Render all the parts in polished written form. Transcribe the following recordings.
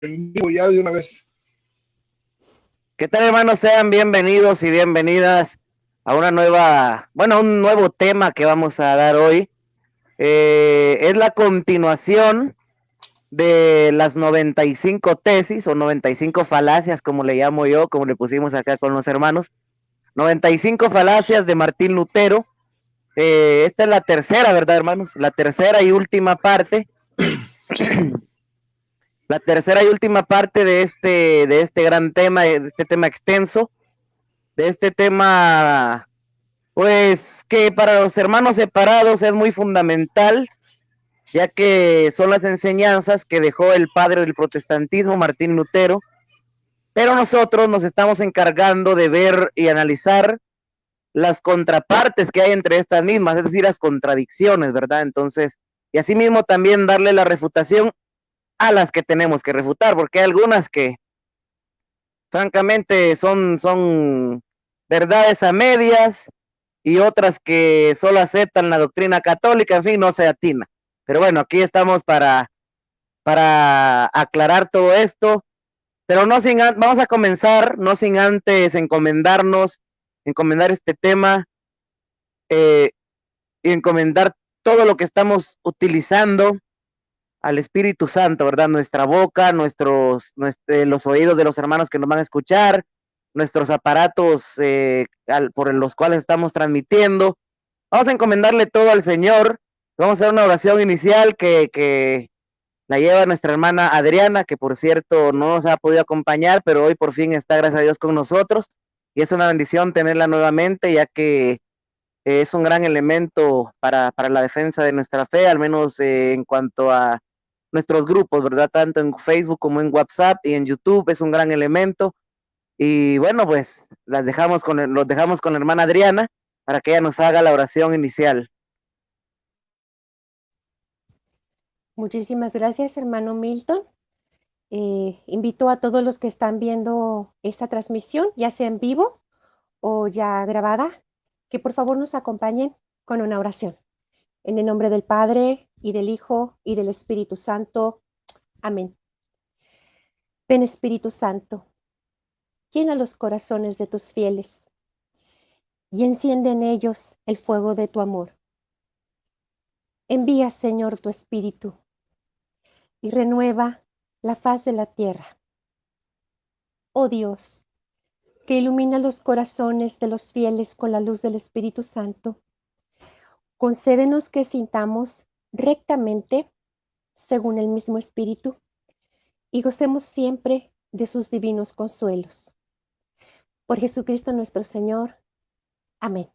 En vivo ya de una vez. ¿Qué tal, hermanos? Sean bienvenidos y bienvenidas a un nuevo tema que vamos a dar hoy. Es la continuación de las 95 tesis o 95 falacias, como le llamo yo, como le pusimos acá con los hermanos. 95 falacias de Martín Lutero. Esta es la tercera, ¿verdad, hermanos? La tercera y última parte. Sí. La tercera y última parte de este gran tema, de este tema extenso, de este tema. Pues que para los hermanos separados es muy fundamental, ya que son las enseñanzas que dejó el padre del protestantismo, Martín Lutero, pero nosotros nos estamos encargando de ver y analizar las contrapartes que hay entre estas mismas, es decir, las contradicciones, ¿verdad? Entonces, y asimismo también darle la refutación a las que tenemos que refutar, porque hay algunas que francamente son verdades a medias, y otras que solo aceptan la doctrina católica, en fin, no se atina. Pero bueno, aquí estamos para aclarar todo esto, pero no sin vamos a comenzar, no sin antes encomendar este tema eh, y encomendar todo lo que estamos utilizando al Espíritu Santo, ¿verdad? Nuestra boca, los oídos de los hermanos que nos van a escuchar, nuestros aparatos por los cuales estamos transmitiendo. Vamos a encomendarle todo al Señor. Vamos a hacer una oración inicial que la lleva nuestra hermana Adriana, que por cierto no nos ha podido acompañar, pero hoy por fin está, gracias a Dios, con nosotros. Y es una bendición tenerla nuevamente, ya que es un gran elemento para la defensa de nuestra fe, al menos en cuanto a nuestros grupos, ¿verdad? Tanto en Facebook como en WhatsApp y en YouTube es un gran elemento. Y bueno, pues los dejamos con la hermana Adriana para que ella nos haga la oración inicial. Muchísimas gracias, hermano Milton. Invito a todos los que están viendo esta transmisión, ya sea en vivo o ya grabada, que por favor nos acompañen con una oración. En el nombre del Padre, y del Hijo, y del Espíritu Santo. Amén. Ven, Espíritu Santo, llena los corazones de tus fieles y enciende en ellos el fuego de tu amor. Envía, Señor, tu Espíritu y renueva la faz de la tierra. Oh Dios, que ilumina los corazones de los fieles con la luz del Espíritu Santo, concédenos que sintamos rectamente según el mismo Espíritu y gocemos siempre de sus divinos consuelos. Por Jesucristo nuestro Señor. Amén.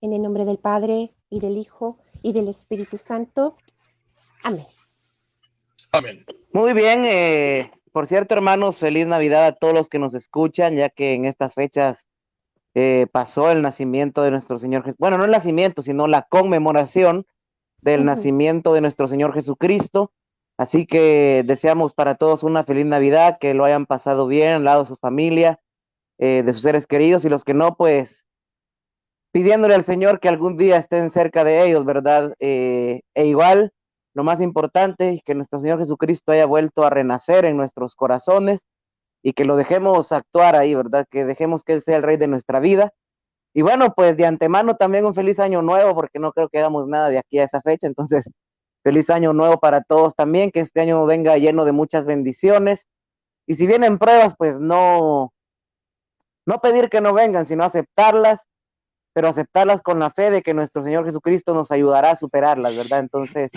En el nombre del Padre, y del Hijo, y del Espíritu Santo. Amén. Amén. Muy bien, por cierto, hermanos, feliz Navidad a todos los que nos escuchan, ya que en estas fechas pasó el nacimiento de nuestro Señor Jesús. Bueno, no el nacimiento, sino la conmemoración del nacimiento de nuestro Señor Jesucristo. Así que deseamos para todos una feliz Navidad, que lo hayan pasado bien al lado de su familia, de sus seres queridos, y los que no, pues pidiéndole al Señor que algún día estén cerca de ellos, ¿verdad? E igual, lo más importante es que nuestro Señor Jesucristo haya vuelto a renacer en nuestros corazones y que lo dejemos actuar ahí, ¿verdad? Que dejemos que Él sea el Rey de nuestra vida. Y bueno, pues de antemano también un feliz año nuevo, porque no creo que hagamos nada de aquí a esa fecha, entonces feliz año nuevo para todos también, que este año venga lleno de muchas bendiciones. Y si vienen pruebas, pues no pedir que no vengan, sino aceptarlas, pero aceptarlas con la fe de que nuestro Señor Jesucristo nos ayudará a superarlas, ¿verdad? Entonces,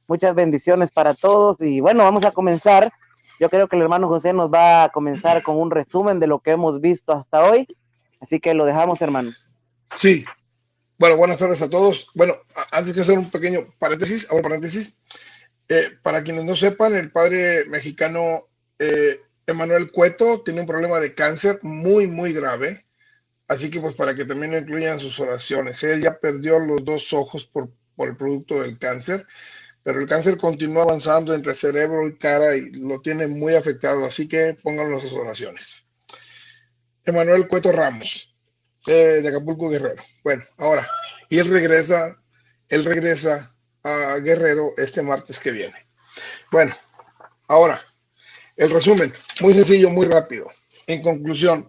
muchas bendiciones para todos y bueno, vamos a comenzar. Yo creo que el hermano José nos va a comenzar con un resumen de lo que hemos visto hasta hoy, así que lo dejamos, hermano. Sí. Bueno, buenas tardes a todos. Bueno, antes de hacer un pequeño paréntesis, para quienes no sepan, el padre mexicano Emanuel Cueto tiene un problema de cáncer muy, muy grave. Así que pues para que también lo incluyan sus oraciones. Él ya perdió los dos ojos por el producto del cáncer, pero el cáncer continúa avanzando entre cerebro y cara y lo tiene muy afectado, así que pónganlo en sus oraciones. Emanuel Cueto Ramos, de Acapulco, Guerrero. Bueno, ahora, y él regresa a Guerrero este martes que viene. Bueno, ahora, El resumen, muy sencillo, muy rápido. En conclusión,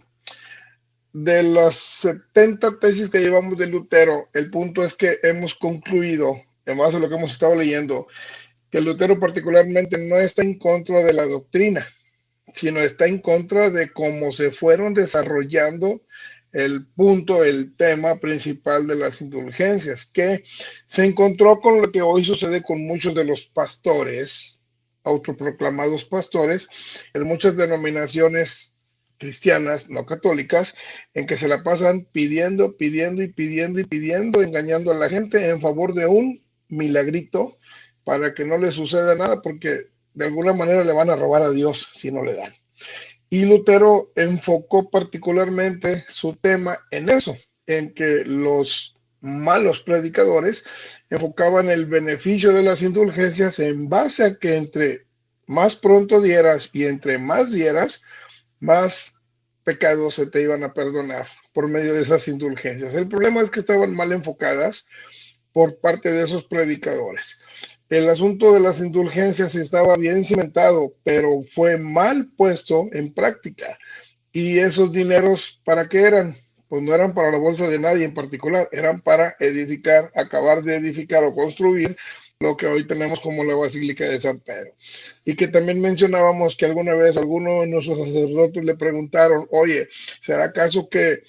de las 70 tesis que llevamos de Lutero, el punto es que hemos concluido, en base a lo que hemos estado leyendo, que Lutero particularmente no está en contra de la doctrina, sino está en contra de cómo se fueron desarrollando el punto, el tema principal de las indulgencias, que se encontró con lo que hoy sucede con muchos de los pastores, autoproclamados pastores, en muchas denominaciones cristianas, no católicas, en que se la pasan pidiendo, pidiendo y pidiendo y pidiendo, engañando a la gente en favor de un milagrito para que no le suceda nada, porque de alguna manera le van a robar a Dios si no le dan. Y Lutero enfocó particularmente su tema en eso, en que los malos predicadores enfocaban el beneficio de las indulgencias en base a que entre más pronto dieras y entre más dieras, más pecados se te iban a perdonar por medio de esas indulgencias. El problema es que estaban mal enfocadas por parte de esos predicadores. El asunto de las indulgencias estaba bien cimentado, pero fue mal puesto en práctica. ¿Y esos dineros para qué eran? Pues no eran para la bolsa de nadie en particular, eran para edificar, acabar de edificar o construir lo que hoy tenemos como la Basílica de San Pedro. Y que también mencionábamos que alguna vez alguno de nuestros sacerdotes le preguntaron, oye, ¿será acaso que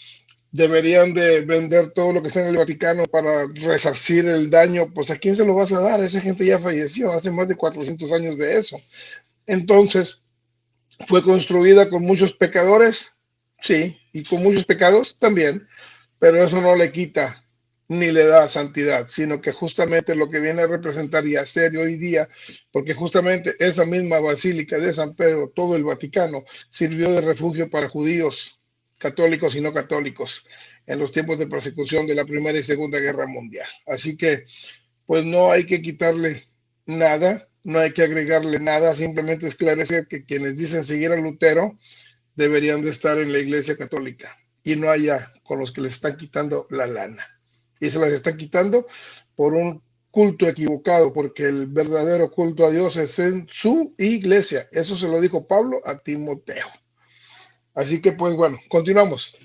deberían de vender todo lo que está en el Vaticano para resarcir el daño? Pues ¿a quién se lo vas a dar? Esa gente ya falleció hace más de 400 años de eso. Entonces, ¿fue construida con muchos pecadores? Sí, y con muchos pecados también, pero eso no le quita ni le da santidad, sino que justamente lo que viene a representar y a hacer hoy día, porque justamente esa misma Basílica de San Pedro, todo el Vaticano, sirvió de refugio para judíos, católicos y no católicos, en los tiempos de persecución de la Primera y Segunda Guerra Mundial. Así que, pues no hay que quitarle nada, no hay que agregarle nada, simplemente esclarecer que quienes dicen seguir a Lutero deberían de estar en la Iglesia Católica y no allá con los que les están quitando la lana. Y se las están quitando por un culto equivocado, porque el verdadero culto a Dios es en su iglesia. Eso se lo dijo Pablo a Timoteo. Así que pues bueno, continuamos.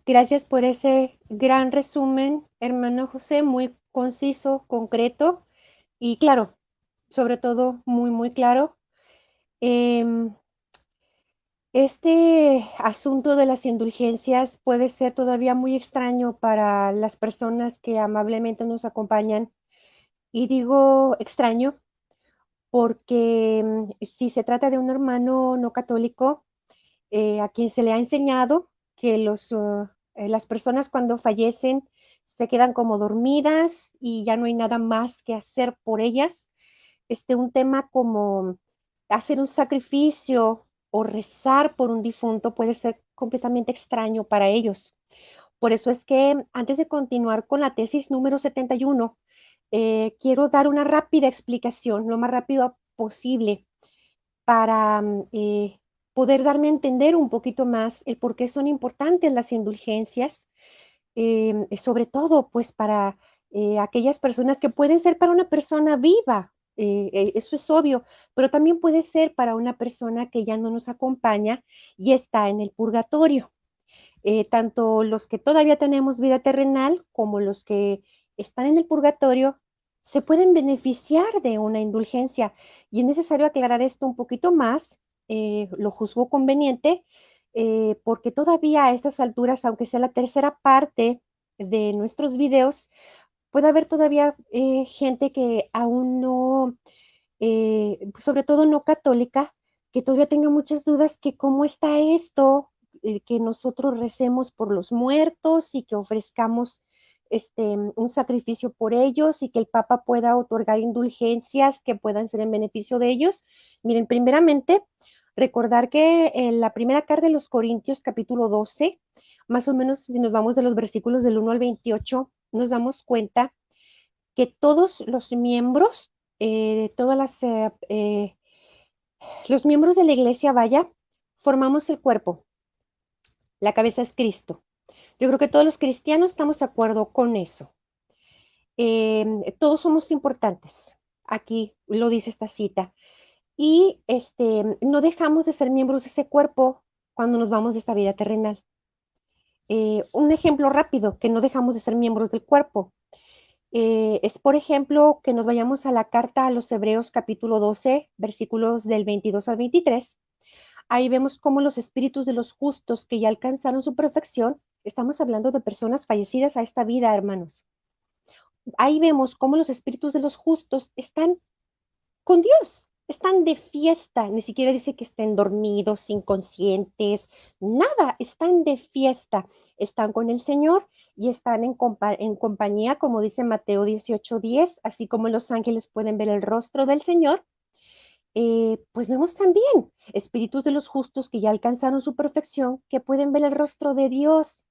Gracias por ese gran resumen, hermano José, muy conciso, concreto y claro, sobre todo muy, muy claro. Em, Este asunto de las indulgencias puede ser todavía muy extraño para las personas que amablemente nos acompañan. Y digo extraño porque si se trata de un hermano no católico, a quien se le ha enseñado que las personas cuando fallecen se quedan como dormidas y ya no hay nada más que hacer por ellas, un tema como hacer un sacrificio o rezar por un difunto puede ser completamente extraño para ellos. Por eso es que antes de continuar con la tesis número 71, quiero dar una rápida explicación, lo más rápido posible, para poder darme a entender un poquito más el por qué son importantes las indulgencias, sobre todo pues para aquellas personas que pueden ser para una persona viva, eso es obvio, pero también puede ser para una persona que ya no nos acompaña y está en el purgatorio. Tanto los que todavía tenemos vida terrenal como los que están en el purgatorio se pueden beneficiar de una indulgencia. Y es necesario aclarar esto un poquito más, lo juzgo conveniente, porque todavía a estas alturas, aunque sea la tercera parte de nuestros videos, puede haber todavía gente que aún no, sobre todo no católica, que todavía tenga muchas dudas que cómo está esto, que nosotros recemos por los muertos y que ofrezcamos un sacrificio por ellos y que el Papa pueda otorgar indulgencias que puedan ser en beneficio de ellos. Miren, primeramente, recordar que en la primera carta de los Corintios, capítulo 12, más o menos si nos vamos de los versículos del 1 al 28, nos damos cuenta que todos los miembros, todas los miembros de la iglesia, vaya, formamos el cuerpo. La cabeza es Cristo. Yo creo que todos los cristianos estamos de acuerdo con eso. Todos somos importantes. aquí lo dice esta cita. Y no dejamos de ser miembros de ese cuerpo cuando nos vamos de esta vida terrenal. Un ejemplo rápido, que no dejamos de ser miembros del cuerpo. Es, por ejemplo, que nos vayamos a la carta a los Hebreos capítulo 12, versículos del 22 al 23. Ahí vemos cómo los espíritus de los justos que ya alcanzaron su perfección, estamos hablando de personas fallecidas a esta vida, hermanos. Ahí vemos cómo los espíritus de los justos están con Dios, están de fiesta, ni siquiera dice que estén dormidos, inconscientes, nada, están de fiesta, están con el Señor y están en compañía, como dice Mateo 18:10, así como los ángeles pueden ver el rostro del Señor. Pues vemos también espíritus de los justos que ya alcanzaron su perfección, que pueden ver el rostro de Dios.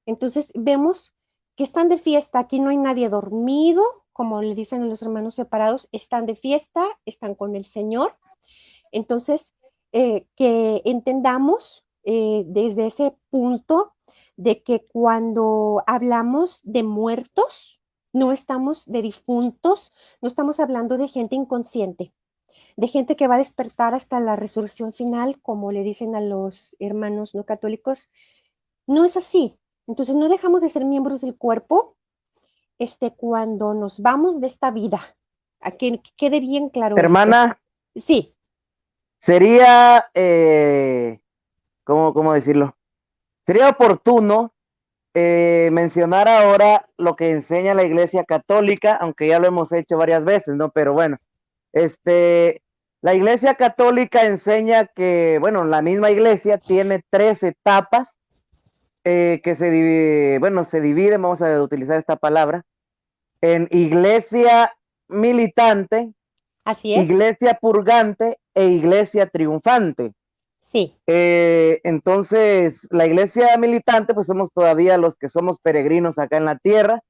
Entonces vemos que están de fiesta, aquí no hay nadie dormido, como le dicen a los hermanos separados, están de fiesta, están con el Señor. Entonces, que entendamos desde ese punto de que cuando hablamos de muertos, no estamos de difuntos, no estamos hablando de gente inconsciente, de gente que va a despertar hasta la resurrección final, como le dicen a los hermanos no católicos. No es así. Entonces no dejamos de ser miembros del cuerpo cuando nos vamos de esta vida. A que quede bien claro esto. Hermana, Sí, sería, ¿cómo decirlo? Sería oportuno mencionar ahora lo que enseña la Iglesia Católica, aunque ya lo hemos hecho varias veces, ¿no? Pero bueno, la Iglesia Católica enseña que, bueno, la misma Iglesia tiene 3 etapas que se dividen, vamos a utilizar esta palabra, en iglesia militante, así es. iglesia purgante e iglesia triunfante. Sí, Entonces, la iglesia militante, pues somos todavía los que somos peregrinos acá en la tierra.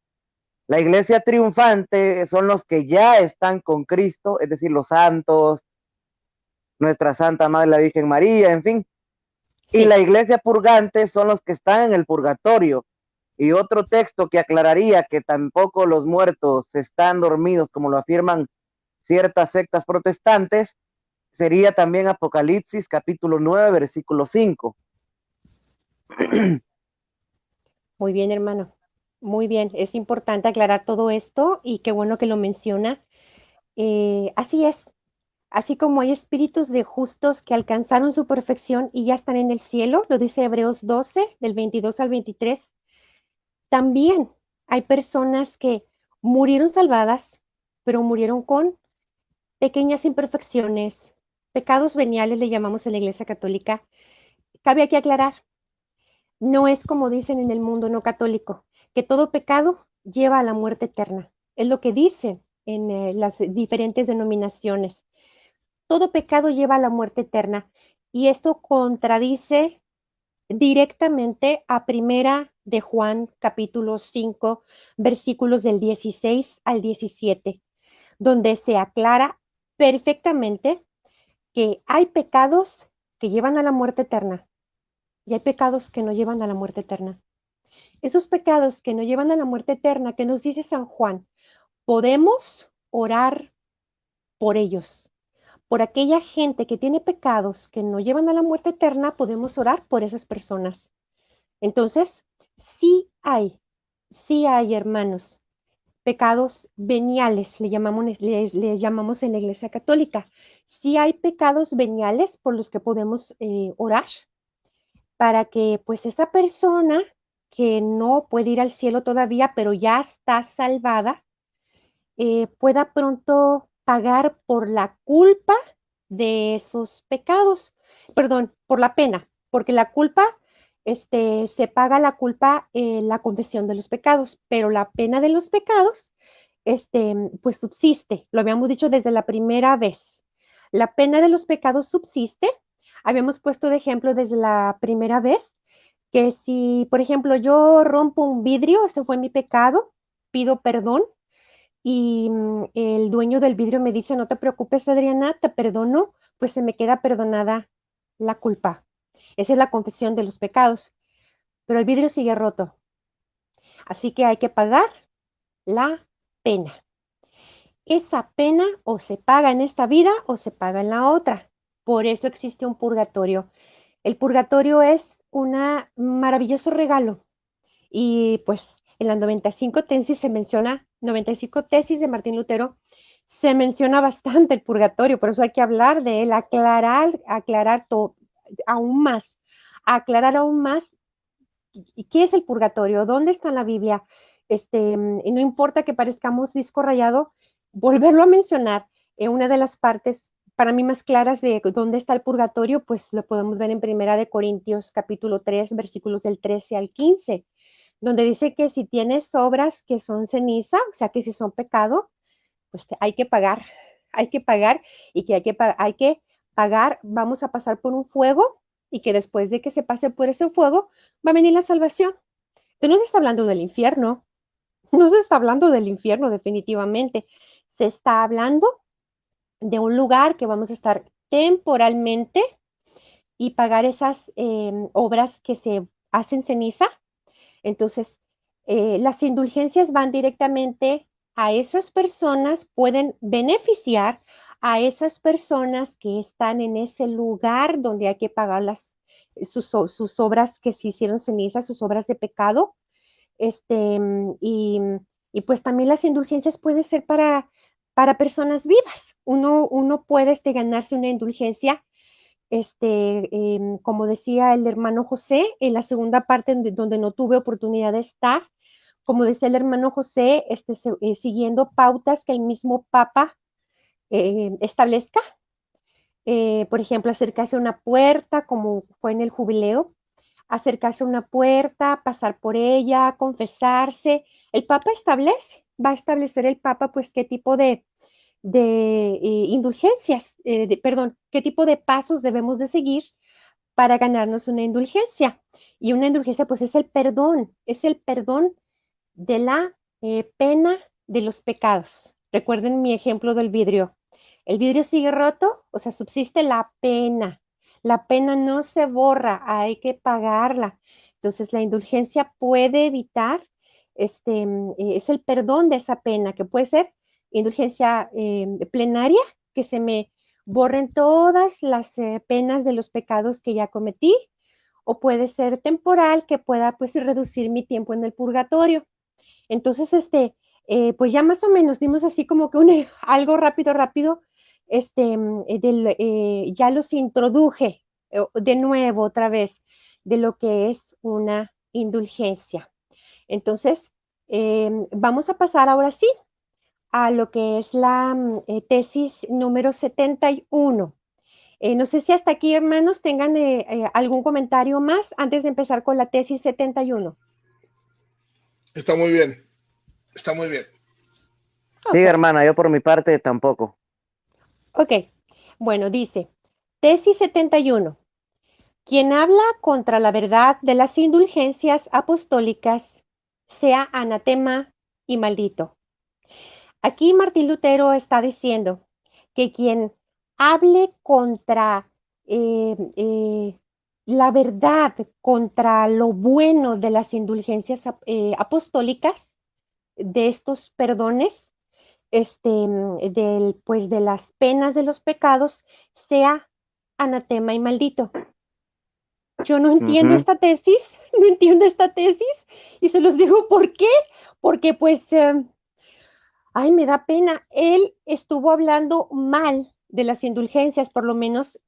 La iglesia triunfante son los que ya están con Cristo, es decir, los santos, nuestra Santa Madre la Virgen María, en fin. Y la sí. iglesia purgante son los que están en el purgatorio. Y otro texto que aclararía que tampoco los muertos están dormidos, como lo afirman ciertas sectas protestantes, sería también Apocalipsis capítulo 9, versículo 5. Muy bien, hermano. Muy bien. Es importante aclarar todo esto y qué bueno que lo menciona. Así es. Así como hay espíritus de justos que alcanzaron su perfección y ya están en el cielo, lo dice Hebreos 12, del 22 al 23, también hay personas que murieron salvadas, pero murieron con pequeñas imperfecciones, pecados veniales le llamamos en la Iglesia Católica. Cabe aquí aclarar, no es como dicen en el mundo no católico, que todo pecado lleva a la muerte eterna. Es lo que dicen en las diferentes denominaciones. Todo pecado lleva a la muerte eterna. Y esto contradice directamente a Primera de Juan, capítulo 5, versículos del 16 al 17, donde se aclara perfectamente que hay pecados que llevan a la muerte eterna y hay pecados que no llevan a la muerte eterna. Esos pecados que no llevan a la muerte eterna, que nos dice San Juan, podemos orar por ellos. Por aquella gente que tiene pecados que no llevan a la muerte eterna, podemos orar por esas personas. Entonces, sí hay, hermanos, pecados veniales, les llamamos en la Iglesia Católica. Sí hay pecados veniales por los que podemos orar para que pues esa persona que no puede ir al cielo todavía, pero ya está salvada, pueda pronto pagar por la culpa de esos pecados, perdón, por la pena, porque la culpa, se paga la culpa en la confesión de los pecados, pero la pena de los pecados, pues subsiste, lo habíamos dicho desde la primera vez. La pena de los pecados subsiste, habíamos puesto de ejemplo desde la primera vez, que si, por ejemplo, yo rompo un vidrio, ese fue mi pecado, pido perdón, y el dueño del vidrio me dice, no te preocupes, Adriana, te perdono, pues se me queda perdonada la culpa. Esa es la confesión de los pecados. Pero el vidrio sigue roto. Así que hay que pagar la pena. esa pena o se paga en esta vida o se paga en la otra. Por eso existe un purgatorio. El purgatorio es un maravilloso regalo. Y pues en las 95 tesis se menciona, 95 tesis de Martín Lutero, se menciona bastante el purgatorio, por eso hay que hablar de él, aclarar todo, aún más, aclarar aún más qué es el purgatorio, dónde está en la Biblia, y no importa que parezcamos disco rayado, volverlo a mencionar en una de las partes para mí más claras de dónde está el purgatorio, pues lo podemos ver en Primera de Corintios capítulo 3, versículos del 13 al 15, donde dice que si tienes obras que son ceniza, o sea que si son pecado, pues hay que pagar y que hay que pagar, vamos a pasar por un fuego y que después de que se pase por ese fuego va a venir la salvación. Entonces no se está hablando del infierno, no se está hablando del infierno definitivamente, se está hablando de un lugar que vamos a estar temporalmente y pagar esas obras que se hacen ceniza. Entonces, las indulgencias van directamente a esas personas, pueden beneficiar a esas personas que están en ese lugar donde hay que pagar sus obras que se hicieron cenizas, sus obras de pecado. Este, y, y pues también las indulgencias pueden ser para personas vivas. Uno puede ganarse una indulgencia como decía el hermano José, en la segunda parte donde no tuve oportunidad de estar, como decía el hermano José, siguiendo pautas que el mismo Papa establezca, por ejemplo, acercarse a una puerta, como fue en el jubileo, acercarse a una puerta, pasar por ella, confesarse. El Papa va a establecer el Papa, pues, qué tipo de indulgencias, perdón, qué tipo de pasos debemos de seguir para ganarnos una indulgencia. Y una indulgencia, pues, es el perdón de la pena de los pecados. Recuerden mi ejemplo del vidrio. El vidrio sigue roto, o sea, subsiste la pena. La pena no se borra, hay que pagarla. Entonces, la indulgencia puede evitar, es el perdón de esa pena, que puede ser indulgencia plenaria, que se me borren todas las penas de los pecados que ya cometí, o puede ser temporal, que pueda pues reducir mi tiempo en el purgatorio. Entonces, pues ya más o menos dimos así como que algo rápido, ya los introduje de nuevo otra vez de lo que es una indulgencia. Entonces, vamos a pasar ahora sí a lo que es la tesis número 71. No sé si hasta aquí, hermanos, tengan algún comentario más antes de empezar con la tesis 71. Está muy bien, está muy bien. Sí, Ok, hermana, yo por mi parte tampoco. ok. Bueno, dice, tesis 71. Quien habla contra la verdad de las indulgencias apostólicas, sea anatema y maldito. Aquí Martín Lutero está diciendo que quien hable contra la verdad, contra lo bueno de las indulgencias apostólicas, de estos perdones, pues de las penas de los pecados, sea anatema y maldito. Yo no entiendo Ujú. esta tesis, no entiendo esta tesis, y se los digo por qué, porque pues ay, me da pena. Él estuvo hablando mal de las indulgencias, por lo menos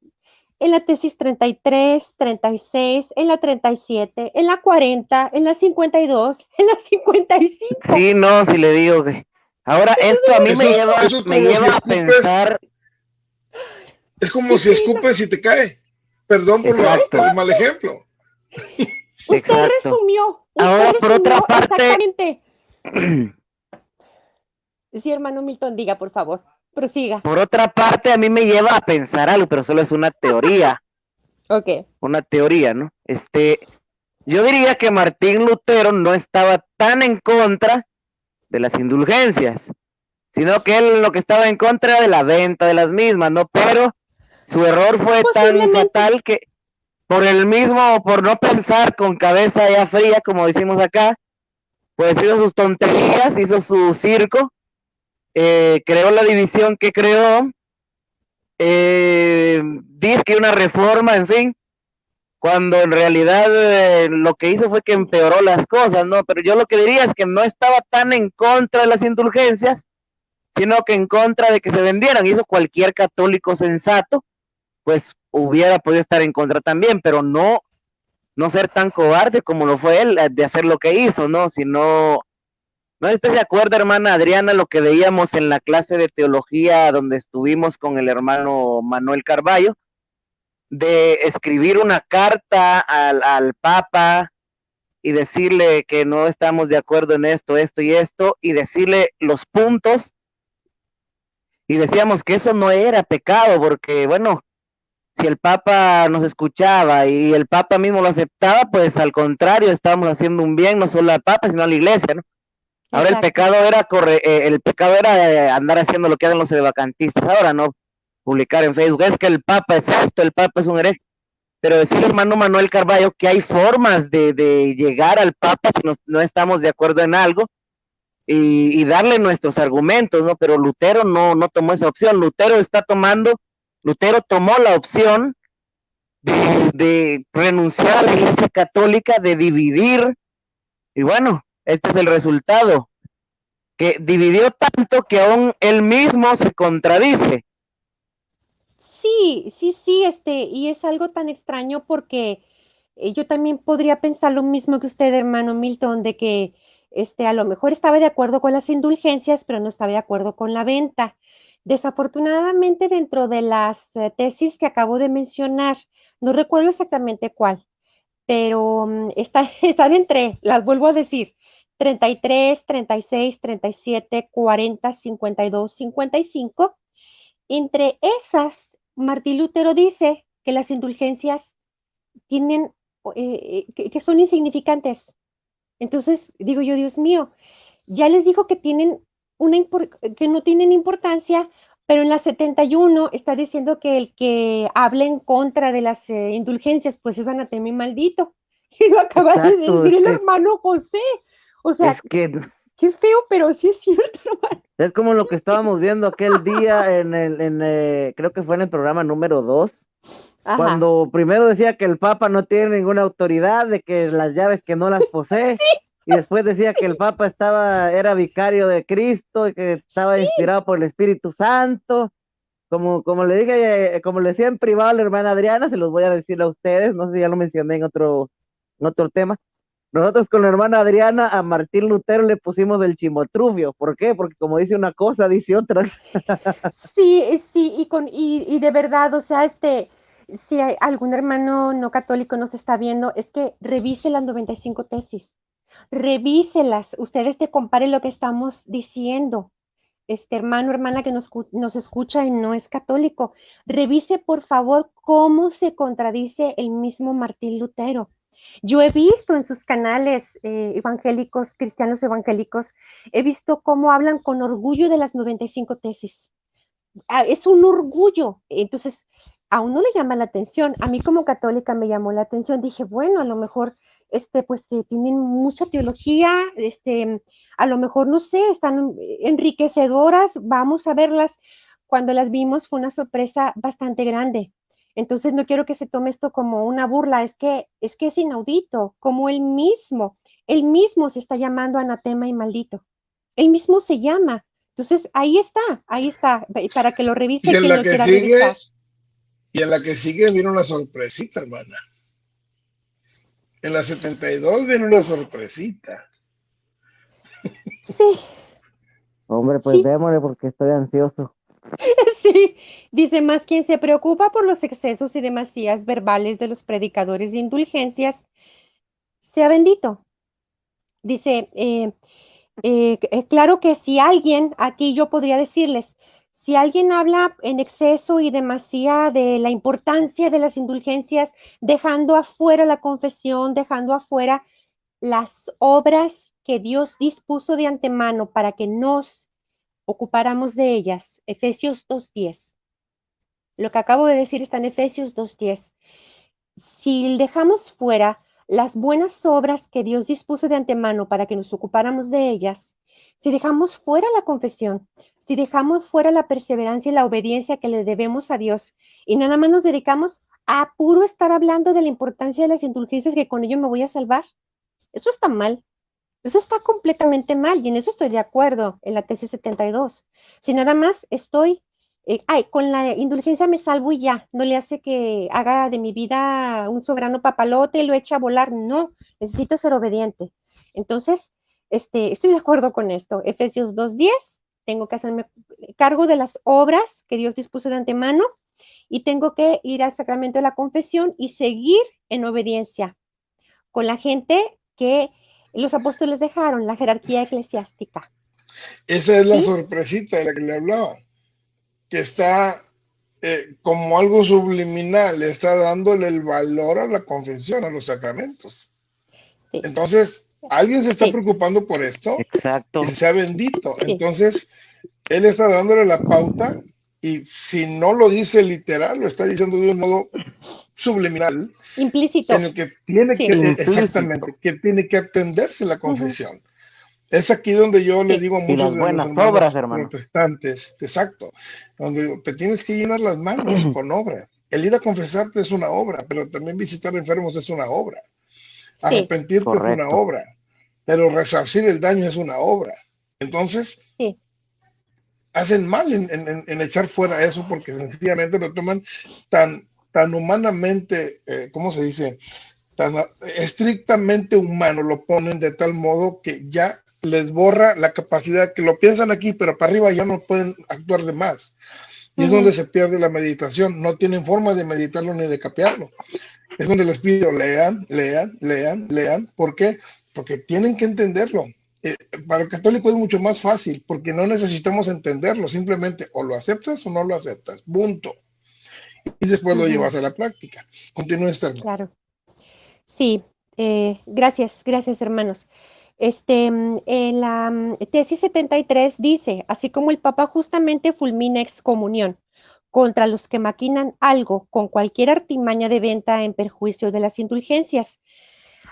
en la tesis 33, 36, en la 37, en la 40, en la 52, en la 55. Sí, no, si le digo que... Ahora, esto a mí Eso es me como si lleva a escupes, pensar... es como Qué si pena. escupes y te cae. Perdón por Exacto, el mal ejemplo. exacto. Usted Ahora, por otra resumió parte, exactamente. Sí, hermano Milton, diga, por favor, prosiga. por otra parte, a mí me lleva a pensar algo, pero solo es Ok. una teoría, ¿no? Yo diría que Martín Lutero no estaba tan en contra de las indulgencias, sino que él lo que estaba en contra era de la venta de las mismas, ¿no? Pero su error fue tan Posiblemente. fatal que por no pensar con cabeza ya fría, como decimos acá, pues hizo sus tonterías, hizo su circo creó la división que creó, dice que una reforma, en fin, cuando en realidad lo que hizo fue que empeoró las cosas, ¿no? Pero yo lo que diría es que no estaba tan en contra de las indulgencias, sino que en contra de que se vendieran. Y eso cualquier católico sensato, pues hubiera podido estar en contra también, pero no ser tan cobarde como lo fue él de hacer lo que hizo, ¿no? Sino, no estás de acuerdo, hermana Adriana, lo que veíamos en la clase de teología donde estuvimos con el hermano Manuel Carballo, de escribir una carta al Papa y decirle que no estamos de acuerdo en esto, esto y esto, y decirle los puntos, y decíamos que eso no era pecado, porque bueno, si el Papa nos escuchaba y el Papa mismo lo aceptaba, pues al contrario, estábamos haciendo un bien no solo al Papa, sino a la Iglesia, ¿no? Ahora Exacto. el pecado era andar haciendo lo que hacen los evacantistas, ahora no publicar en Facebook, es que el Papa es esto, el Papa es un hereje, pero decirle hermano Manuel Carballo que hay formas de llegar al Papa si no estamos de acuerdo en algo y darle nuestros argumentos, ¿no? Pero Lutero no tomó esa opción, Lutero tomó la opción de renunciar a la Iglesia Católica, de dividir, y bueno, este es el resultado, que dividió tanto que aún él mismo se contradice. Sí, sí, sí, y es algo tan extraño porque yo también podría pensar lo mismo que usted, hermano Milton, de que a lo mejor estaba de acuerdo con las indulgencias, pero no estaba de acuerdo con la venta. Desafortunadamente, dentro de las tesis que acabo de mencionar, no recuerdo exactamente cuál, pero están entre, las vuelvo a decir, 33, 36, 37, 40, 52, 55. Entre esas, Martín Lutero dice que las indulgencias tienen, que son insignificantes. Entonces, digo yo, Dios mío, ya les dijo que que no tienen importancia, pero en la 71 está diciendo que el que hable en contra de las indulgencias, pues es anatema y maldito. Y lo acaba de Exacto, decir el hermano José. O sea, es que qué feo, pero sí es cierto, hermano. es como lo que estábamos viendo aquel día creo que fue en el programa número 2, Ajá. cuando primero decía que el Papa no tiene ninguna autoridad, de que las llaves que no las posee, y después decía que el Papa era vicario de Cristo y que estaba Sí, inspirado por el Espíritu Santo. Como le dije, como le decía en privado a la hermana Adriana, se los voy a decir a ustedes, no sé si ya lo mencioné en otro tema. Nosotros con la hermana Adriana a Martín Lutero le pusimos el chimotrufio. ¿Por qué? Porque como dice una cosa, dice otra. sí, sí, y de verdad, o sea, si hay algún hermano no católico nos está viendo, es que revise las 95 tesis, revíselas, ustedes te comparen lo que estamos diciendo. Hermano, hermana que nos escucha y no es católico, revise por favor cómo se contradice el mismo Martín Lutero. Yo he visto en sus canales evangélicos, cristianos evangélicos, he visto cómo hablan con orgullo de las 95 tesis. Es un orgullo. Entonces, a uno le llama la atención. A mí como católica me llamó la atención. Dije, bueno, a lo mejor, pues tienen mucha teología, a lo mejor, no sé, están enriquecedoras, vamos a verlas. Cuando las vimos fue una sorpresa bastante grande. Entonces, no quiero que se tome esto como una burla, es inaudito, como él mismo se está llamando anatema y maldito. Él mismo se llama. Entonces, ahí está, para que lo Y revise en quien la lo que quiera sigue, revisar. y en la que sigue viene una sorpresita, hermana. En la 72 viene una sorpresita. Sí, Hombre, pues sí, démosle porque estoy ansioso. sí. Dice más quien se preocupa por los excesos y demasías verbales de los predicadores de indulgencias, sea bendito. Dice, claro que si alguien, aquí yo podría decirles, si alguien habla en exceso y demasía de la importancia de las indulgencias, dejando afuera la confesión, dejando afuera las obras que Dios dispuso de antemano para que nos ocupáramos de ellas, Efesios 2:10. Lo que acabo de decir está en Efesios 2:10. Si dejamos fuera las buenas obras que Dios dispuso de antemano para que nos ocupáramos de ellas, si dejamos fuera la confesión, si dejamos fuera la perseverancia y la obediencia que le debemos a Dios y nada más nos dedicamos a puro estar hablando de la importancia de las indulgencias que con ello me voy a salvar, eso está mal. Eso está completamente mal y en eso estoy de acuerdo en la tesis 72. Si nada más estoy, con la indulgencia me salvo y ya, no le hace que haga de mi vida un soberano papalote y lo eche a volar, no, necesito ser obediente. Entonces, estoy de acuerdo con esto. Efesios 2:10, tengo que hacerme cargo de las obras que Dios dispuso de antemano y tengo que ir al sacramento de la confesión y seguir en obediencia con la gente que los apóstoles dejaron, la jerarquía eclesiástica. Esa es la ¿Sí? sorpresita de la que le hablaba, que está como algo subliminal, está dándole el valor a la confesión, a los sacramentos. Sí, Entonces, alguien se está sí, preocupando por esto, Exacto. que sea bendito. sí. Entonces, él está dándole la pauta y si no lo dice literal, lo está diciendo de un modo subliminal en Implícito. el que tiene que, Sí. Implícito. exactamente, que tiene que atenderse la Ujú, confesión. Es aquí donde yo le sí, digo a Y muchos las de los buenas obras, hermanos hermano. protestantes, exacto, donde te tienes que llenar las manos con obras. El ir a confesarte es una obra, pero también visitar enfermos es una obra. sí, Arrepentirte es una Correcto. obra, pero resarcir el daño es una obra. Entonces, sí. hacen mal en echar fuera eso porque sencillamente lo toman tan humanamente, ¿cómo se dice? Tan estrictamente humano, lo ponen de tal modo que ya les borra la capacidad, que lo piensan aquí, pero para arriba ya no pueden actuar de más. Y es donde Ujú, se pierde la meditación, no tienen forma de meditarlo ni de capearlo. Es donde les pido, lean, lean, lean, lean. ¿Por qué? Porque tienen que entenderlo. Para el católico es mucho más fácil, porque no necesitamos entenderlo, simplemente o lo aceptas o no lo aceptas, punto. Y después lo ujú, llevas a la práctica. Continúe, Esther. claro. Sí, gracias, hermanos. En la tesis 73 dice, así como el Papa justamente fulmina excomunión contra los que maquinan algo con cualquier artimaña de venta en perjuicio de las indulgencias.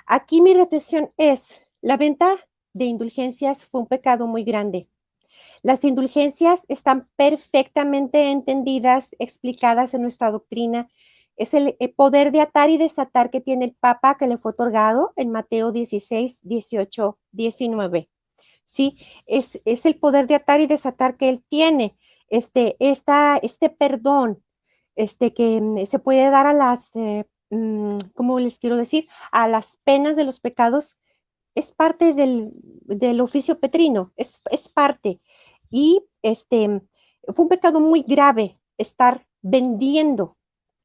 Aquí mi reflexión es, la venta de indulgencias fue un pecado muy grande. Las indulgencias están perfectamente entendidas, explicadas en nuestra doctrina. Es el poder de atar y desatar que tiene el Papa que le fue otorgado en Mateo 16, 18, 19. Sí, es el poder de atar y desatar que él tiene, este perdón, que se puede dar a las, ¿cómo les quiero decir? A las penas de los pecados, es parte del oficio petrino, es parte. Y fue un pecado muy grave estar vendiendo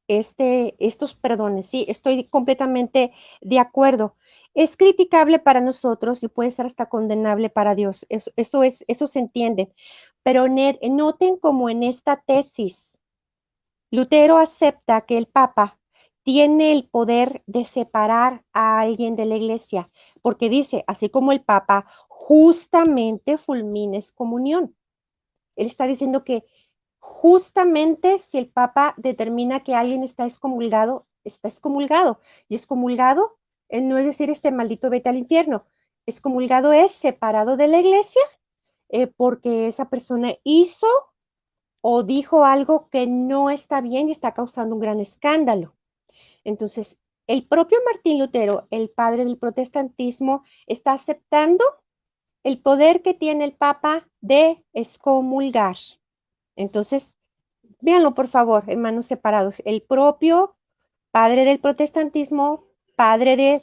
estos perdones, sí, estoy completamente de acuerdo. Es criticable para nosotros y puede ser hasta condenable para Dios, eso se entiende. Pero noten como en esta tesis, Lutero acepta que el Papa tiene el poder de separar a alguien de la iglesia, porque dice, así como el Papa justamente fulmina excomunión. Él está diciendo que justamente si el Papa determina que alguien está excomulgado, está excomulgado. Y excomulgado, él no es decir este maldito vete al infierno. Excomulgado es separado de la iglesia porque esa persona hizo o dijo algo que no está bien y está causando un gran escándalo. Entonces, el propio Martín Lutero, el padre del protestantismo, está aceptando el poder que tiene el Papa de excomulgar. Entonces, véanlo por favor, hermanos separados. El propio padre del protestantismo, padre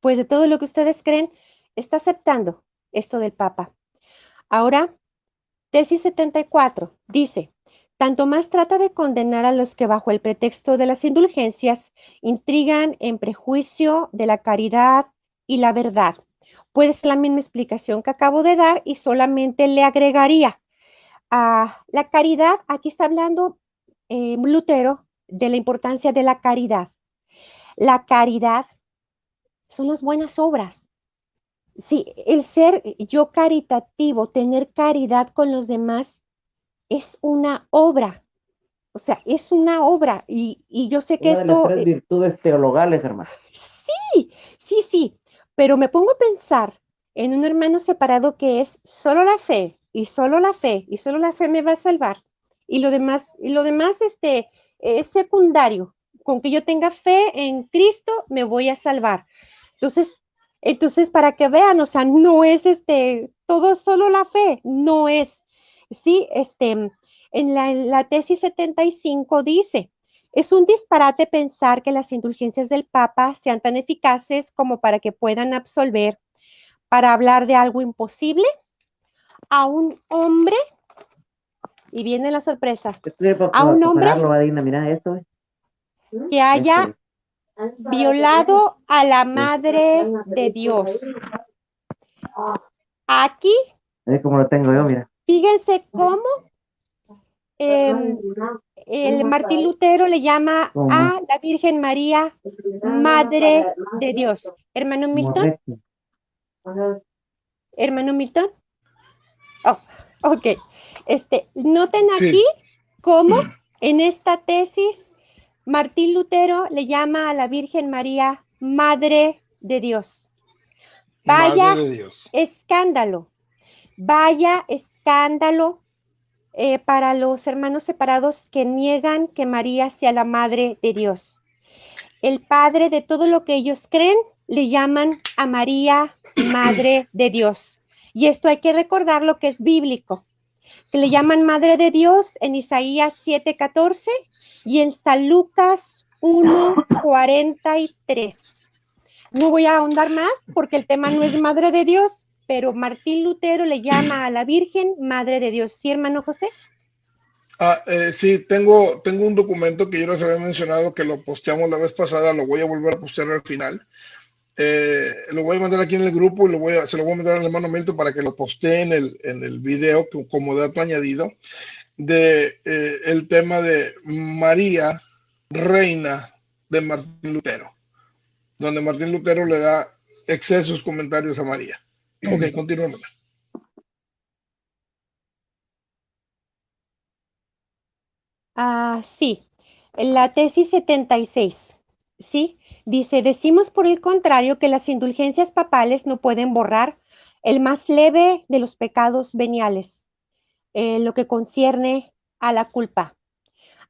pues de todo lo que ustedes creen, está aceptando esto del Papa. Ahora, tesis 74 dice, tanto más trata de condenar a los que bajo el pretexto de las indulgencias intrigan en prejuicio de la caridad y la verdad. Puede ser la misma explicación que acabo de dar y solamente le agregaría a la caridad, aquí está hablando Lutero de la importancia de la caridad. La caridad son las buenas obras. Sí, el ser yo caritativo, tener caridad con los demás es una obra, o sea, es una obra y yo sé que Una de las esto, tres virtudes teologales, hermano. sí, sí, pero me pongo a pensar en un hermano separado que es solo la fe, y solo la fe, y solo la fe me va a salvar. Y lo demás, es secundario. Con que yo tenga fe en Cristo, me voy a salvar. Entonces, para que vean, o sea, no es todo solo la fe, no es. Sí, en la tesis 75 dice, es un disparate pensar que las indulgencias del Papa sean tan eficaces como para que puedan absolver para hablar de algo imposible a un hombre, y viene la sorpresa, Estoy para a un hombre pagarlo, Adina, mira esto. que haya Este, violado a la Madre de Dios. Aquí, es como lo tengo yo, mira. fíjense cómo eh, el Martín Lutero le llama Como, a la Virgen María Madre de Dios. como recto. Hermano Milton. Oh, ok. Noten aquí Sí, cómo en esta tesis Martín Lutero le llama a la Virgen María Madre de Dios. Madre Vaya de Dios. escándalo, vaya escándalo para los hermanos separados que niegan que María sea la Madre de Dios. El padre de todo lo que ellos creen le llaman a María Madre de Dios. Y esto hay que recordar lo que es bíblico, que le llaman Madre de Dios en Isaías 7:14 y en San Lucas 1:43. No voy a ahondar más porque el tema no es Madre de Dios, pero Martín Lutero le llama a la Virgen Madre de Dios. ¿Sí, hermano José? Sí, tengo un documento que yo les había mencionado que lo posteamos la vez pasada, lo voy a volver a postear al final. Lo voy a mandar aquí en el grupo y se lo voy a mandar al hermano Milton para que lo postee en el video como dato añadido de el tema de María, reina de Martín Lutero, donde Martín Lutero le da excesos comentarios a María. Ok, continuemos. Sí, la tesis 76, ¿sí? Dice, decimos por el contrario que las indulgencias papales no pueden borrar el más leve de los pecados veniales, lo que concierne a la culpa.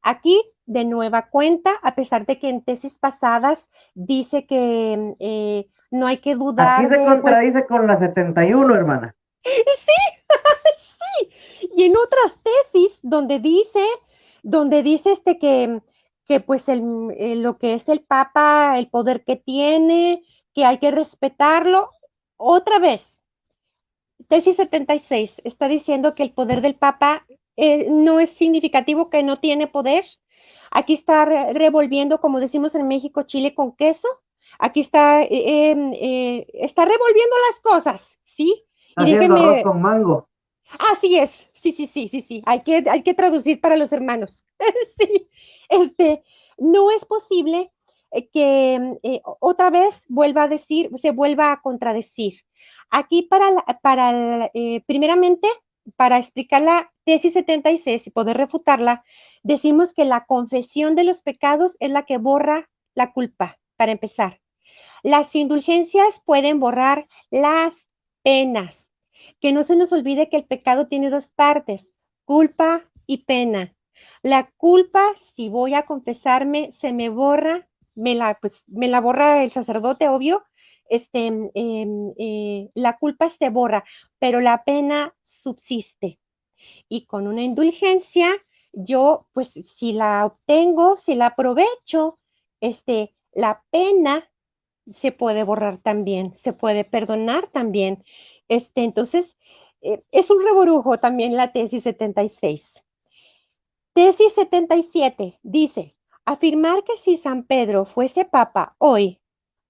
Aquí, de nueva cuenta, a pesar de que en tesis pasadas dice que no hay que Aquí dudar se de, pues, contradice con la 71, hermana. sí, y en otras tesis donde dice que pues lo que es el Papa, el poder que tiene, que hay que respetarlo, otra vez, tesis 76 está diciendo que el poder del Papa no es significativo, que no tiene poder. Aquí está revolviendo, como decimos en México, chile con queso. Aquí está revolviendo las cosas, ¿sí? Y Haciendo arroz déjenme, con mango. así es, sí. Hay que traducir para los hermanos. Sí, no es posible que otra vez vuelva a decir, se vuelva a contradecir. Aquí primeramente, para explicar la tesis 76 y poder refutarla, decimos que la confesión de los pecados es la que borra la culpa, para empezar. Las indulgencias pueden borrar las penas. Que no se nos olvide que el pecado tiene dos partes, culpa y pena. La culpa, si voy a confesarme, se me borra, me la borra el sacerdote, obvio. La culpa se borra, pero la pena subsiste. Y con una indulgencia, yo, pues, si la obtengo, si la aprovecho, la pena se puede borrar también, se puede perdonar también. Entonces, es un reborujo también la tesis 76. Tesis 77 dice, afirmar que si San Pedro fuese papa hoy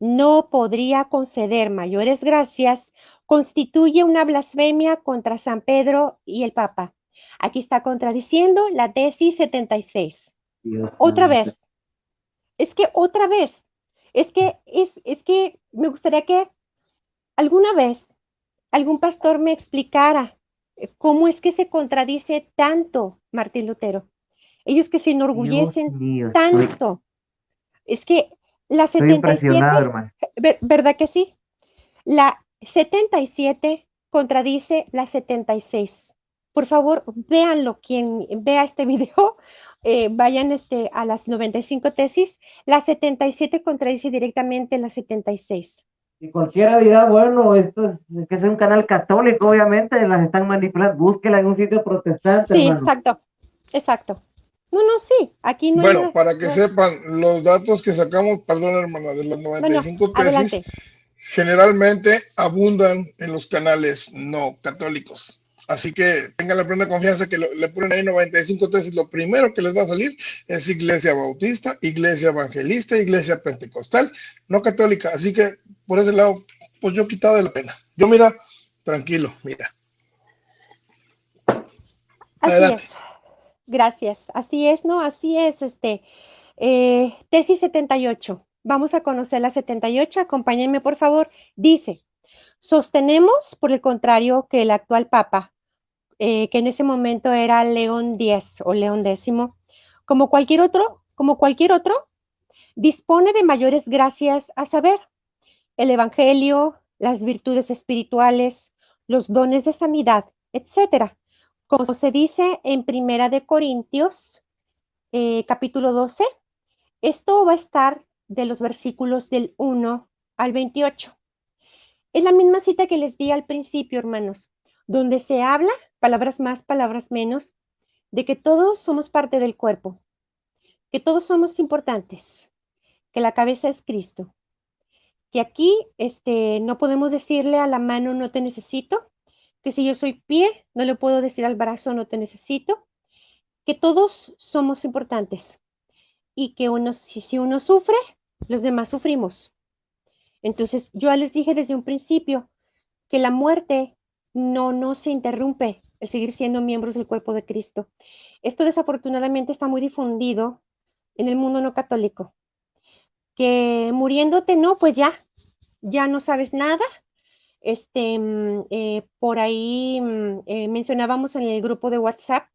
no podría conceder mayores gracias constituye una blasfemia contra San Pedro y el papa. Aquí está contradiciendo la tesis 76. Dios Otra santo. vez, otra vez, es que me gustaría que alguna vez algún pastor me explicara cómo es que se contradice tanto Martín Lutero. Ellos que se Dios enorgullecen mío, estoy. tanto. Es que La Estoy 77, impresionado, hermano. ¿verdad que sí? La 77 contradice la 76. Por favor, véanlo. Quien vea este video, vayan a las 95 tesis. La 77 contradice directamente la 76. Y cualquiera dirá, bueno, esto es que es un canal católico, obviamente, las están manipulando. Búsquela en un sitio protestante, Sí, hermano. exacto, exacto. No, no, sí, aquí no hay Bueno, nada. para que No. sepan, los datos que sacamos, perdón hermana, de las Bueno, 95 tesis, adelante. generalmente abundan en los canales no católicos. Así que tengan la plena confianza que le ponen ahí 95 tesis. Lo primero que les va a salir es Iglesia Bautista, Iglesia Evangelista, Iglesia Pentecostal, no católica. Así que por ese lado, pues yo he quitado de la pena. Yo mira, tranquilo, mira. Así Adelante. es. Gracias. Así es, ¿no? Así es, tesis 78. Vamos a conocer la 78. Acompáñenme, por favor. Dice, sostenemos, por el contrario, que el actual Papa, que en ese momento era León X o León X, como cualquier otro, dispone de mayores gracias, a saber, el Evangelio, las virtudes espirituales, los dones de sanidad, etcétera. Como se dice en Primera de Corintios, capítulo 12, esto va a estar de los versículos del 1 al 28. Es la misma cita que les di al principio, hermanos, donde se habla, palabras más, palabras menos, de que todos somos parte del cuerpo, que todos somos importantes, que la cabeza es Cristo, que aquí no podemos decirle a la mano no te necesito, que si yo soy pie, no le puedo decir al brazo no te necesito, que todos somos importantes y que si uno sufre, los demás sufrimos. Entonces, yo les dije desde un principio que la muerte no se interrumpe el seguir siendo miembros del cuerpo de Cristo. Esto desafortunadamente está muy difundido en el mundo no católico, que muriéndote no, pues ya no sabes nada. Por ahí mencionábamos en el grupo de WhatsApp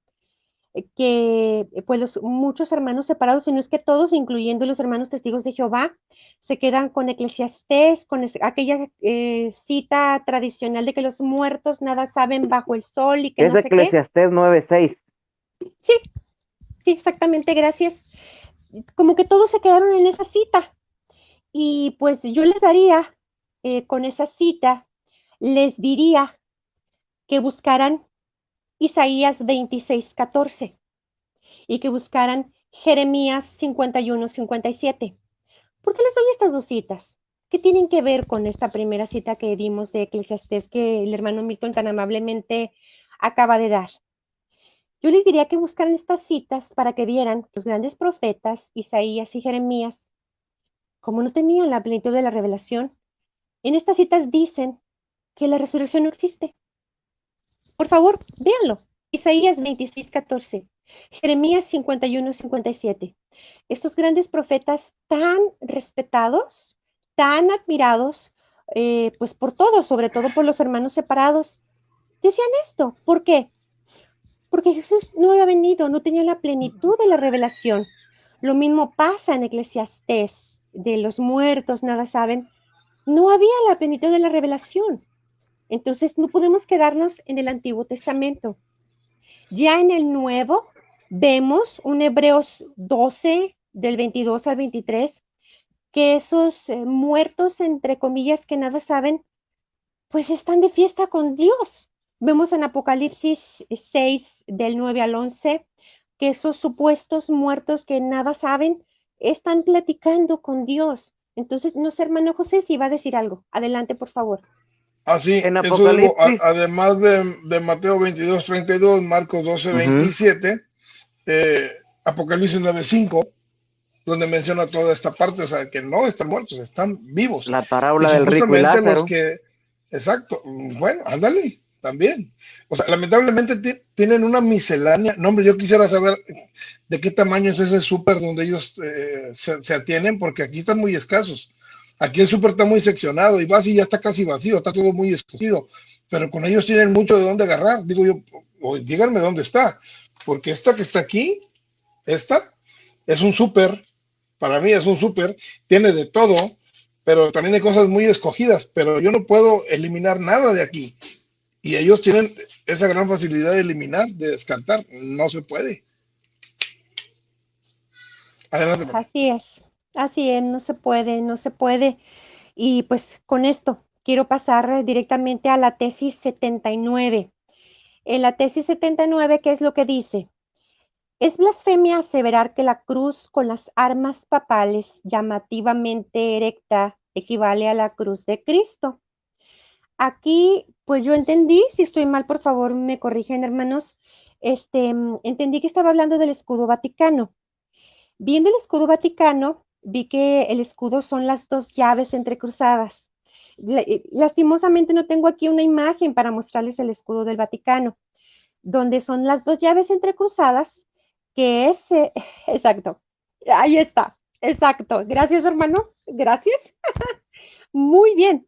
que pues muchos hermanos separados, y no es que todos, incluyendo los hermanos testigos de Jehová, se quedan con Eclesiastés, con aquella cita tradicional de que los muertos nada saben bajo el sol y que Es no sé qué. Eclesiastés 9:6. Sí, sí, exactamente, gracias. Como que todos se quedaron en esa cita. Y pues yo les daría, con esa cita, les diría que buscaran Isaías 26:14 y que buscaran Jeremías 51:57. ¿Por qué les doy estas dos citas? ¿Qué tienen que ver con esta primera cita que dimos de Eclesiastés que el hermano Milton tan amablemente acaba de dar? Yo les diría que buscaran estas citas para que vieran que los grandes profetas, Isaías y Jeremías, como no tenían la plenitud de la revelación, en estas citas dicen que la resurrección no existe. Por favor, véanlo. Isaías 26:14, Jeremías 51:57. Estos grandes profetas tan respetados, tan admirados, pues por todos, sobre todo por los hermanos separados, decían esto. ¿Por qué? Porque Jesús no había venido, no tenía la plenitud de la revelación. Lo mismo pasa en Eclesiastés, de los muertos nada saben. No había la plenitud de la revelación. Entonces no podemos quedarnos en el Antiguo Testamento. Ya en el Nuevo vemos un Hebreos 12 del 22 al 23, que esos muertos, entre comillas, que nada saben, pues están de fiesta con Dios. Vemos en Apocalipsis 6 del 9 al 11, que esos supuestos muertos que nada saben están platicando con Dios. Entonces, no sé, hermano José, si va a decir algo. Adelante, por favor. Así, En eso digo, Apocalipsis. además de Mateo 22:32, Marcos 12:27, Apocalipsis 9:5, donde menciona toda esta parte, o sea, que no están muertos, están vivos. La Y parábola son del rico y justamente los Lázaro. que, exacto, bueno, ándale, también. O sea, lamentablemente tienen una miscelánea. No, hombre, yo quisiera saber de qué tamaño es ese súper donde ellos se atienen, porque aquí están muy escasos. Aquí el súper está muy seccionado y vas y ya está casi vacío, está todo muy escogido. Pero con ellos tienen mucho de dónde agarrar. Digo yo, díganme dónde está, porque esta que está aquí, esta es un súper para mí es un súper, tiene de todo, pero también hay cosas muy escogidas, pero yo no puedo eliminar nada de aquí. Y ellos tienen esa gran facilidad de eliminar, de descartar. No se puede. Adelante, hermano. Así es, no se puede, no se puede. Y pues con esto quiero pasar directamente a la tesis 79. En la tesis 79, ¿qué es lo que dice? Es blasfemia aseverar que la cruz con las armas papales llamativamente erecta equivale a la cruz de Cristo. Aquí, pues yo entendí, si estoy mal, por favor, me corrigen, hermanos. Entendí que estaba hablando del escudo vaticano. Viendo el escudo vaticano, vi que el escudo son las dos llaves entrecruzadas. Lastimosamente no tengo aquí una imagen para mostrarles el escudo del Vaticano, donde son las dos llaves entrecruzadas, que es, exacto, ahí está, exacto. Gracias, hermano, gracias. Muy bien,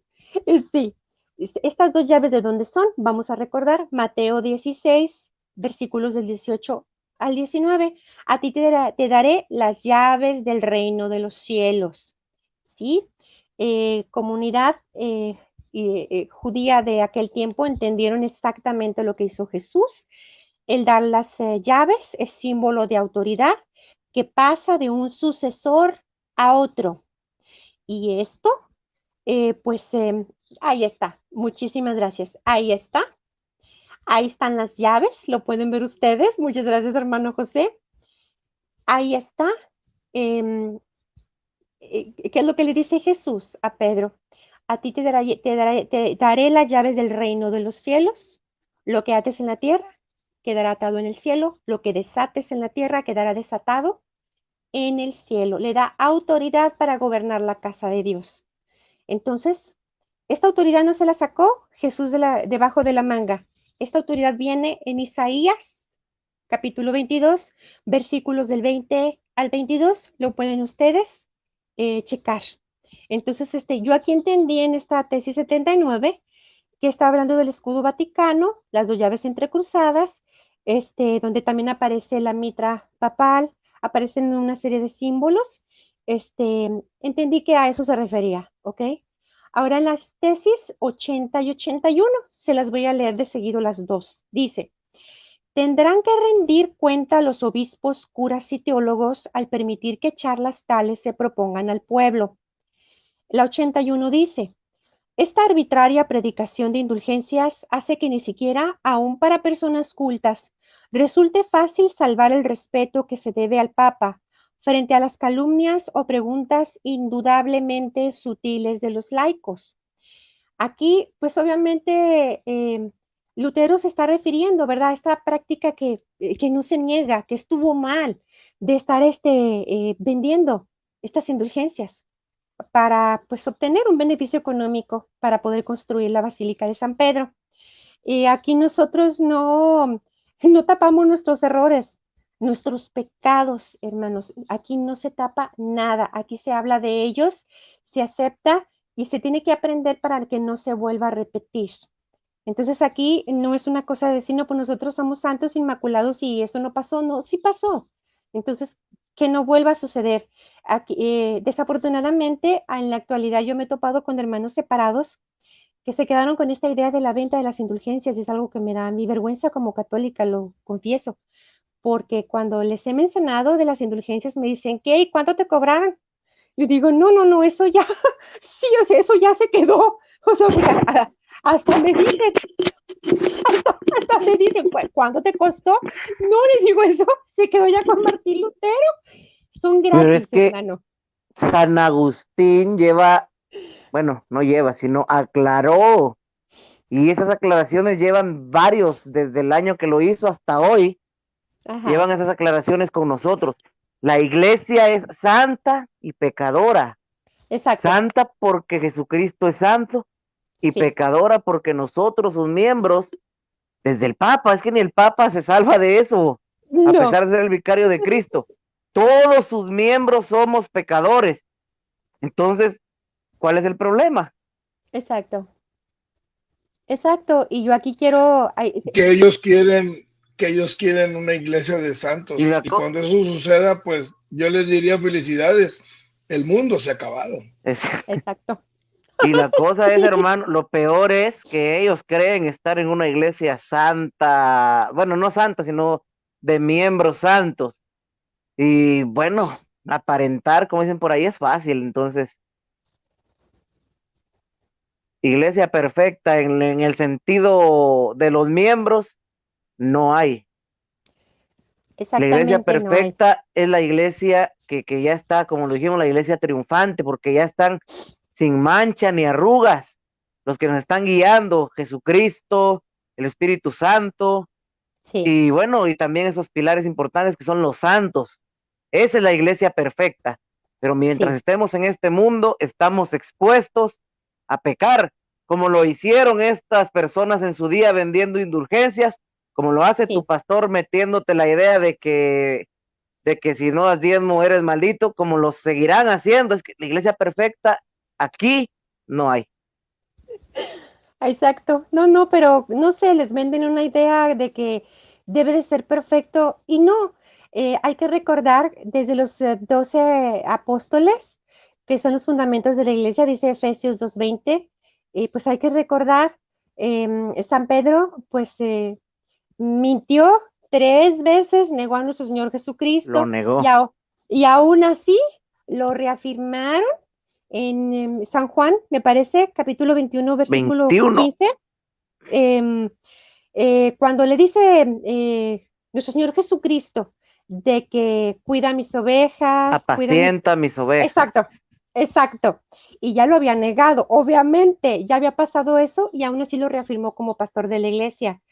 sí. Estas dos llaves de dónde son, vamos a recordar, Mateo 16, versículos del 18 al 19. A ti te daré las llaves del reino de los cielos. ¿Sí? Comunidad judía de aquel tiempo entendieron exactamente lo que hizo Jesús. El dar las llaves es símbolo de autoridad que pasa de un sucesor a otro. Y esto pues ahí está. Muchísimas gracias. Ahí está. Ahí están las llaves. Lo pueden ver ustedes. Muchas gracias, hermano José. Ahí está. Em, ¿Qué es lo que le dice Jesús a Pedro? A ti te daré las llaves del reino de los cielos. Lo que ates en la tierra quedará atado en el cielo. Lo que desates en la tierra quedará desatado en el cielo. Le da autoridad para gobernar la casa de Dios. Entonces, esta autoridad no se la sacó Jesús debajo de la manga. Esta autoridad viene en Isaías, capítulo 22, versículos del 20 al 22. Lo pueden ustedes checar. Entonces, yo aquí entendí en esta tesis 79 que está hablando del escudo vaticano, las dos llaves entrecruzadas, donde también aparece la mitra papal, aparecen una serie de símbolos. Entendí que a eso se refería, ¿ok? Ahora las tesis 80 y 81, se las voy a leer de seguido las dos. Dice, tendrán que rendir cuenta a los obispos, curas y teólogos al permitir que charlas tales se propongan al pueblo. La 81 dice, esta arbitraria predicación de indulgencias hace que ni siquiera, aun para personas cultas, resulte fácil salvar el respeto que se debe al Papa frente a las calumnias o preguntas indudablemente sutiles de los laicos. Aquí, pues obviamente, Lutero se está refiriendo, ¿verdad? A esta práctica que no se niega, que estuvo mal, de estar vendiendo estas indulgencias para pues obtener un beneficio económico para poder construir la Basílica de San Pedro. Y aquí nosotros no tapamos nuestros errores, nuestros pecados, hermanos. Aquí no se tapa nada, aquí se habla de ellos, se acepta y se tiene que aprender para que no se vuelva a repetir. Entonces aquí no es una cosa de decir, no, pues nosotros somos santos, inmaculados y eso no pasó, no, sí pasó. Entonces, que no vuelva a suceder. Aquí, desafortunadamente, en la actualidad yo me he topado con hermanos separados que se quedaron con esta idea de la venta de las indulgencias y es algo que me da mi vergüenza como católica, lo confieso, porque cuando les he mencionado de las indulgencias me dicen, ¿qué? ¿Y cuánto te cobraron? Y digo, no, no, no, eso ya, sí, o sea, eso ya se quedó. O sea, hasta me dicen, hasta me dicen, ¿cuánto te costó? No, les digo, eso se quedó ya con Martín Lutero. Son Pero es gratis, que hermano. San Agustín lleva, bueno, no lleva, sino aclaró. Y esas aclaraciones llevan varios, desde el año que lo hizo hasta hoy, Ajá, llevan esas aclaraciones con nosotros. La iglesia es santa y pecadora. exacto, Santa porque Jesucristo es santo y sí. pecadora porque nosotros, sus miembros, desde el Papa, es que ni el Papa se salva de eso, a No, pesar de ser el vicario de Cristo. Todos sus miembros somos pecadores. Entonces, ¿cuál es el problema? exacto, exacto. Y yo aquí quiero, ay, Que ellos quieren que ellos quieren una iglesia de santos. Y Y cuando eso suceda, pues yo les diría felicidades. El mundo se ha acabado. Exacto. Y la cosa es, hermano, lo peor es que ellos creen estar en una iglesia santa, bueno, no santa, sino de miembros santos. Y bueno, aparentar, como dicen por ahí, es fácil. Entonces, iglesia perfecta en el sentido de los miembros, no hay. La iglesia Exactamente, no hay. perfecta es la iglesia que ya está, como lo dijimos, la iglesia triunfante, porque ya están sin mancha ni arrugas. Los que nos están guiando, Jesucristo, el Espíritu Santo, Sí, y bueno, y también esos pilares importantes que son los santos. Esa es la iglesia perfecta. Pero mientras sí, estemos en este mundo, estamos expuestos a pecar, como lo hicieron estas personas en su día vendiendo indulgencias, como lo hace tu sí. pastor metiéndote la idea de que si no das diezmo eres maldito, como lo seguirán haciendo. Es que la iglesia perfecta aquí no hay. Exacto. No, no, pero no sé, les venden una idea de que debe de ser perfecto y no. Hay que recordar desde los 12 apóstoles, que son los fundamentos de la iglesia, dice Efesios 2:20, pues hay que recordar, San Pedro, pues mintió 3 veces, negó a nuestro Señor Lo Jesucristo y, negó. y aún así lo reafirmaron en San Juan, me parece, capítulo 21, versículo 21. 15, em, cuando le dice nuestro Señor Jesucristo de que cuida mis ovejas, cuida mis... Apacienta mis ovejas. Exacto, exacto. Y ya lo había negado, obviamente, ya había pasado eso y aún así lo reafirmó como pastor de la iglesia.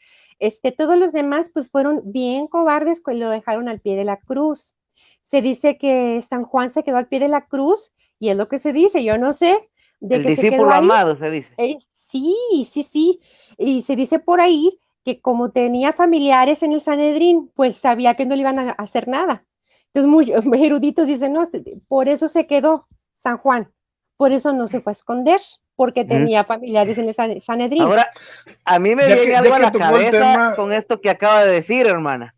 Todos los demás pues fueron bien cobardes y lo dejaron al pie de la cruz. Se dice que San Juan se quedó al pie de la cruz y es lo que se dice, yo no sé, de El que se quedó discípulo ahí. amado, se dice. Sí, sí, sí. Y se dice por ahí que como tenía familiares en el Sanedrín, pues sabía que no le iban a hacer nada. Entonces, muy eruditos dicen, no, por eso se quedó San Juan, por eso no se fue a esconder, porque Ujú. tenía familiares en el Sanedrín. Ahora, a mí me Ya viene que, algo ya a que la tocó el cabeza tema, con esto que acaba de decir, hermana.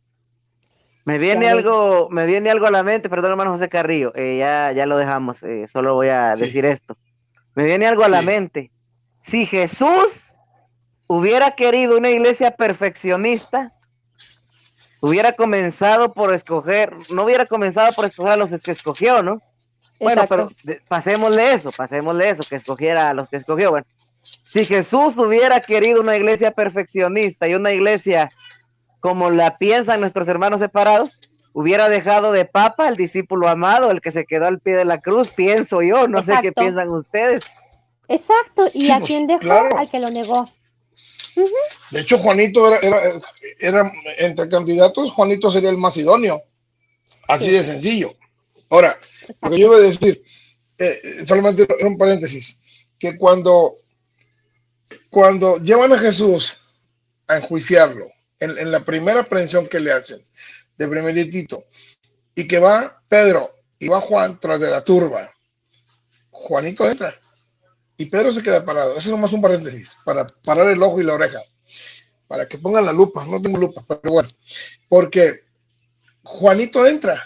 Ya ves, Me viene algo a la mente, perdón, hermano José Carrillo, ya lo dejamos, solo voy a sí, decir esto. Me viene algo a la sí, mente. Si Jesús hubiera querido una iglesia perfeccionista, hubiera comenzado por escoger, no hubiera comenzado por escoger a los que escogió, ¿no? Bueno, pero exacto, pasémosle eso, que escogiera a los que escogió. Bueno, si Jesús hubiera querido una iglesia perfeccionista y una iglesia como la piensan nuestros hermanos separados, hubiera dejado de papa al discípulo amado, el que se quedó al pie de la cruz, pienso yo, no sé qué exacto, piensan ustedes. exacto. ¿Y sí, a pues quién dejó? claro. Al que lo negó. Ujú, De hecho, Juanito era entre candidatos, Juanito sería el más idóneo, así sí, de sencillo. Ahora, lo que yo exacto, iba a decir, solamente era un paréntesis, que cuando llevan a Jesús a enjuiciarlo, en la primera aprehensión que le hacen, de primeritito, y que va Pedro y va Juan tras de la turba, Juanito entra y Pedro se queda parado. Eso es nomás un paréntesis, para parar el ojo y la oreja, para que pongan la lupa, no tengo lupa, pero bueno, porque Juanito entra.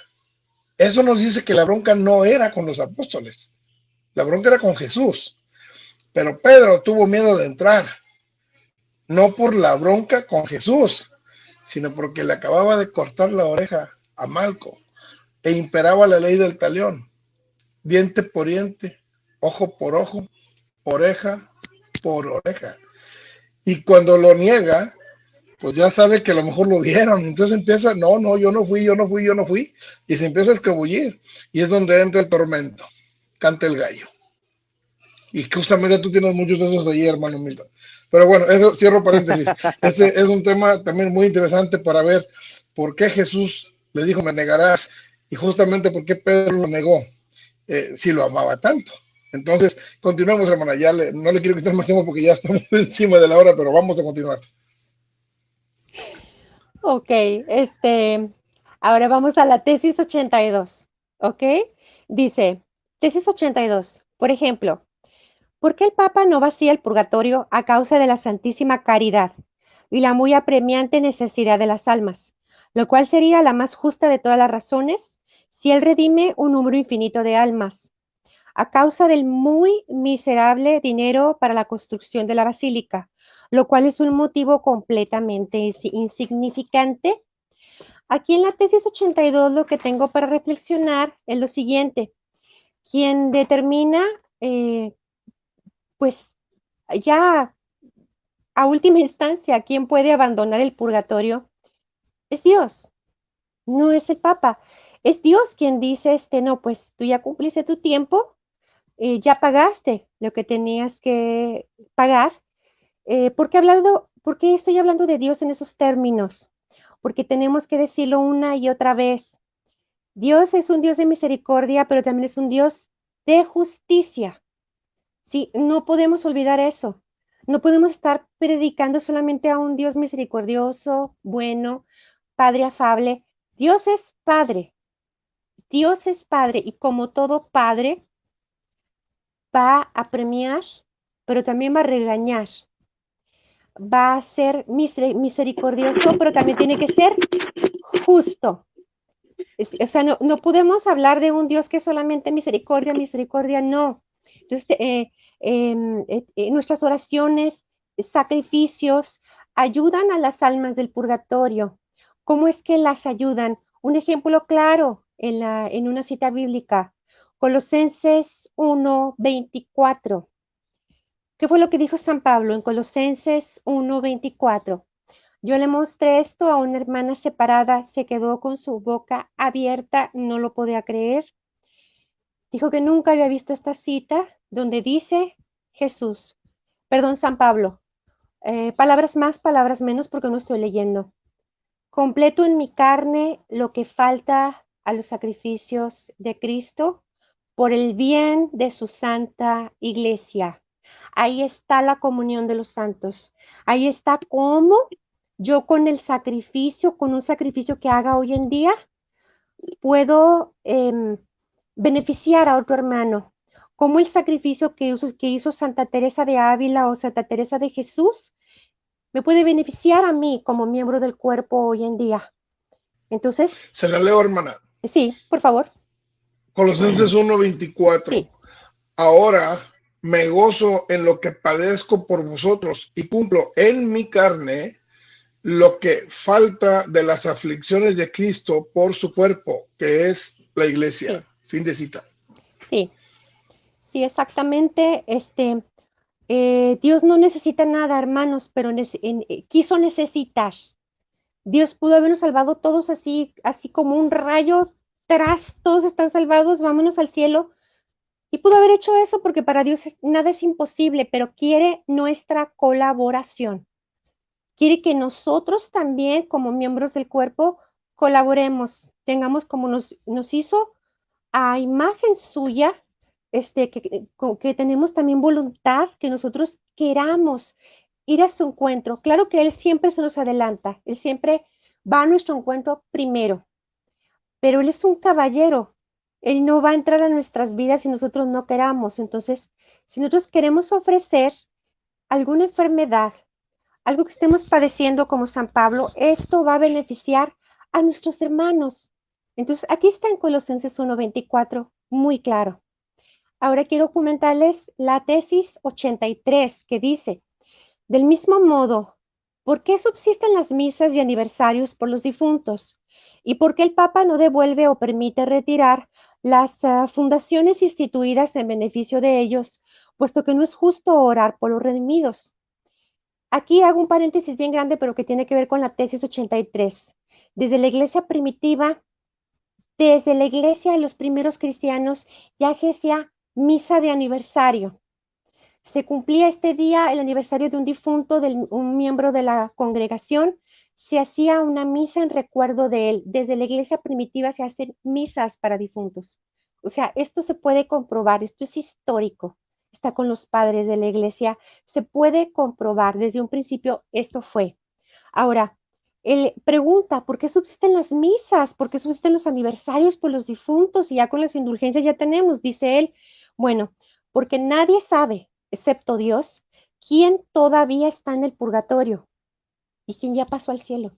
Eso nos dice que la bronca no era con los apóstoles, la bronca era con Jesús. Pero Pedro tuvo miedo de entrar, no por la bronca con Jesús, sino porque le acababa de cortar la oreja a Malco e imperaba la ley del talión, diente por diente, ojo por ojo, oreja por oreja. Y cuando lo niega, pues ya sabe que a lo mejor lo vieron. Entonces empieza, no, no, yo no fui, yo no fui, yo no fui. Y se empieza a escabullir. Y es donde entra el tormento. Canta el gallo. Y justamente tú tienes muchos de esos allí, hermano Milton. Pero bueno, eso cierro paréntesis. Este es un tema también muy interesante para ver por qué Jesús le dijo, me negarás. Y justamente por qué Pedro lo negó, si lo amaba tanto. Entonces, continuemos, hermana. No le quiero quitar más tiempo porque ya estamos encima de la hora, pero vamos a continuar. ok, ahora vamos a la tesis 82, ¿ok? Dice, tesis 82, por ejemplo, ¿por qué el Papa no vacía el purgatorio a causa de la Santísima Caridad? y la muy apremiante necesidad de las almas, lo cual sería la más justa de todas las razones si Él redime un número infinito de almas, a causa del muy miserable dinero para la construcción de la basílica, lo cual es un motivo completamente insignificante. Aquí en la tesis 82 lo que tengo para reflexionar es lo siguiente. Quien determina, pues ya a última instancia, quién puede abandonar el purgatorio, es Dios, no es el Papa. Es Dios quien dice, no, pues tú ya cumpliste tu tiempo, ya pagaste lo que tenías que pagar. ¿Por qué estoy hablando de Dios en esos términos? Porque tenemos que decirlo una y otra vez. Dios es un Dios de misericordia, pero también es un Dios de justicia. Sí, no podemos olvidar eso. No podemos estar predicando solamente a un Dios misericordioso, bueno, Padre afable. Dios es Padre. Dios es Padre y como todo Padre va a premiar, pero también va a regañar. Va a ser misericordioso, pero también tiene que ser justo. O sea, no podemos hablar de un Dios que es solamente misericordia, misericordia, no. Entonces, nuestras oraciones, sacrificios, ayudan a las almas del purgatorio. ¿Cómo es que las ayudan? Un ejemplo claro en una cita bíblica, Colosenses 1:24. ¿Qué fue lo que dijo San Pablo en Colosenses 1:24? Yo le mostré esto a una hermana separada, se quedó con su boca abierta, no lo podía creer. Dijo que nunca había visto esta cita donde dice Jesús, perdón, San Pablo, palabras más, palabras menos porque no estoy leyendo. Completo en mi carne lo que falta a los sacrificios de Cristo por el bien de su santa iglesia. Ahí está la comunión de los santos. Ahí está cómo yo con el sacrificio, con un sacrificio que haga hoy en día, puedo beneficiar a otro hermano. Como el sacrificio que hizo Santa Teresa de Ávila o Santa Teresa de Jesús me puede beneficiar a mí como miembro del cuerpo hoy en día. Entonces, Se la leo, hermana. sí, por favor. Colosenses 1:24. Sí. Ahora me gozo en lo que padezco por vosotros y cumplo en mi carne lo que falta de las aflicciones de Cristo por su cuerpo, que es la iglesia. Sí. Fin de cita. Sí, sí, exactamente. Dios no necesita nada, hermanos, pero quiso necesitar. Dios pudo habernos salvado todos así, así como un rayo tras, todos están salvados, vámonos al cielo. Y pudo haber hecho eso porque para Dios nada es imposible, pero quiere nuestra colaboración. Quiere que nosotros también, como miembros del cuerpo, colaboremos, tengamos como nos hizo a imagen suya, que tenemos también voluntad, que nosotros queramos ir a su encuentro. Claro que Él siempre se nos adelanta, Él siempre va a nuestro encuentro primero, pero Él es un caballero. Él no va a entrar a nuestras vidas si nosotros no queramos. Entonces, si nosotros queremos ofrecer alguna enfermedad, algo que estemos padeciendo como San Pablo, esto va a beneficiar a nuestros hermanos. Entonces, aquí está en Colosenses 1:24, muy claro. Ahora quiero comentarles la tesis 83 que dice, del mismo modo, ¿por qué subsisten las misas y aniversarios por los difuntos? ¿Y por qué el Papa no devuelve o permite retirar las fundaciones instituidas en beneficio de ellos, puesto que no es justo orar por los redimidos? Aquí hago un paréntesis bien grande, pero que tiene que ver con la tesis 83. Desde la iglesia primitiva, desde la iglesia de los primeros cristianos, ya se hacía misa de aniversario. Se cumplía este día el aniversario de un difunto, de un miembro de la congregación, se hacía una misa en recuerdo de él. Desde la iglesia primitiva se hacen misas para difuntos. O sea, esto se puede comprobar, esto es histórico, está con los padres de la iglesia, se puede comprobar, desde un principio esto fue. Ahora, él pregunta, ¿por qué subsisten las misas? ¿Por qué subsisten los aniversarios por los difuntos? Y ya con las indulgencias ya tenemos, dice él. Bueno, porque nadie sabe, excepto Dios, quién todavía está en el purgatorio. y quien ya pasó al cielo.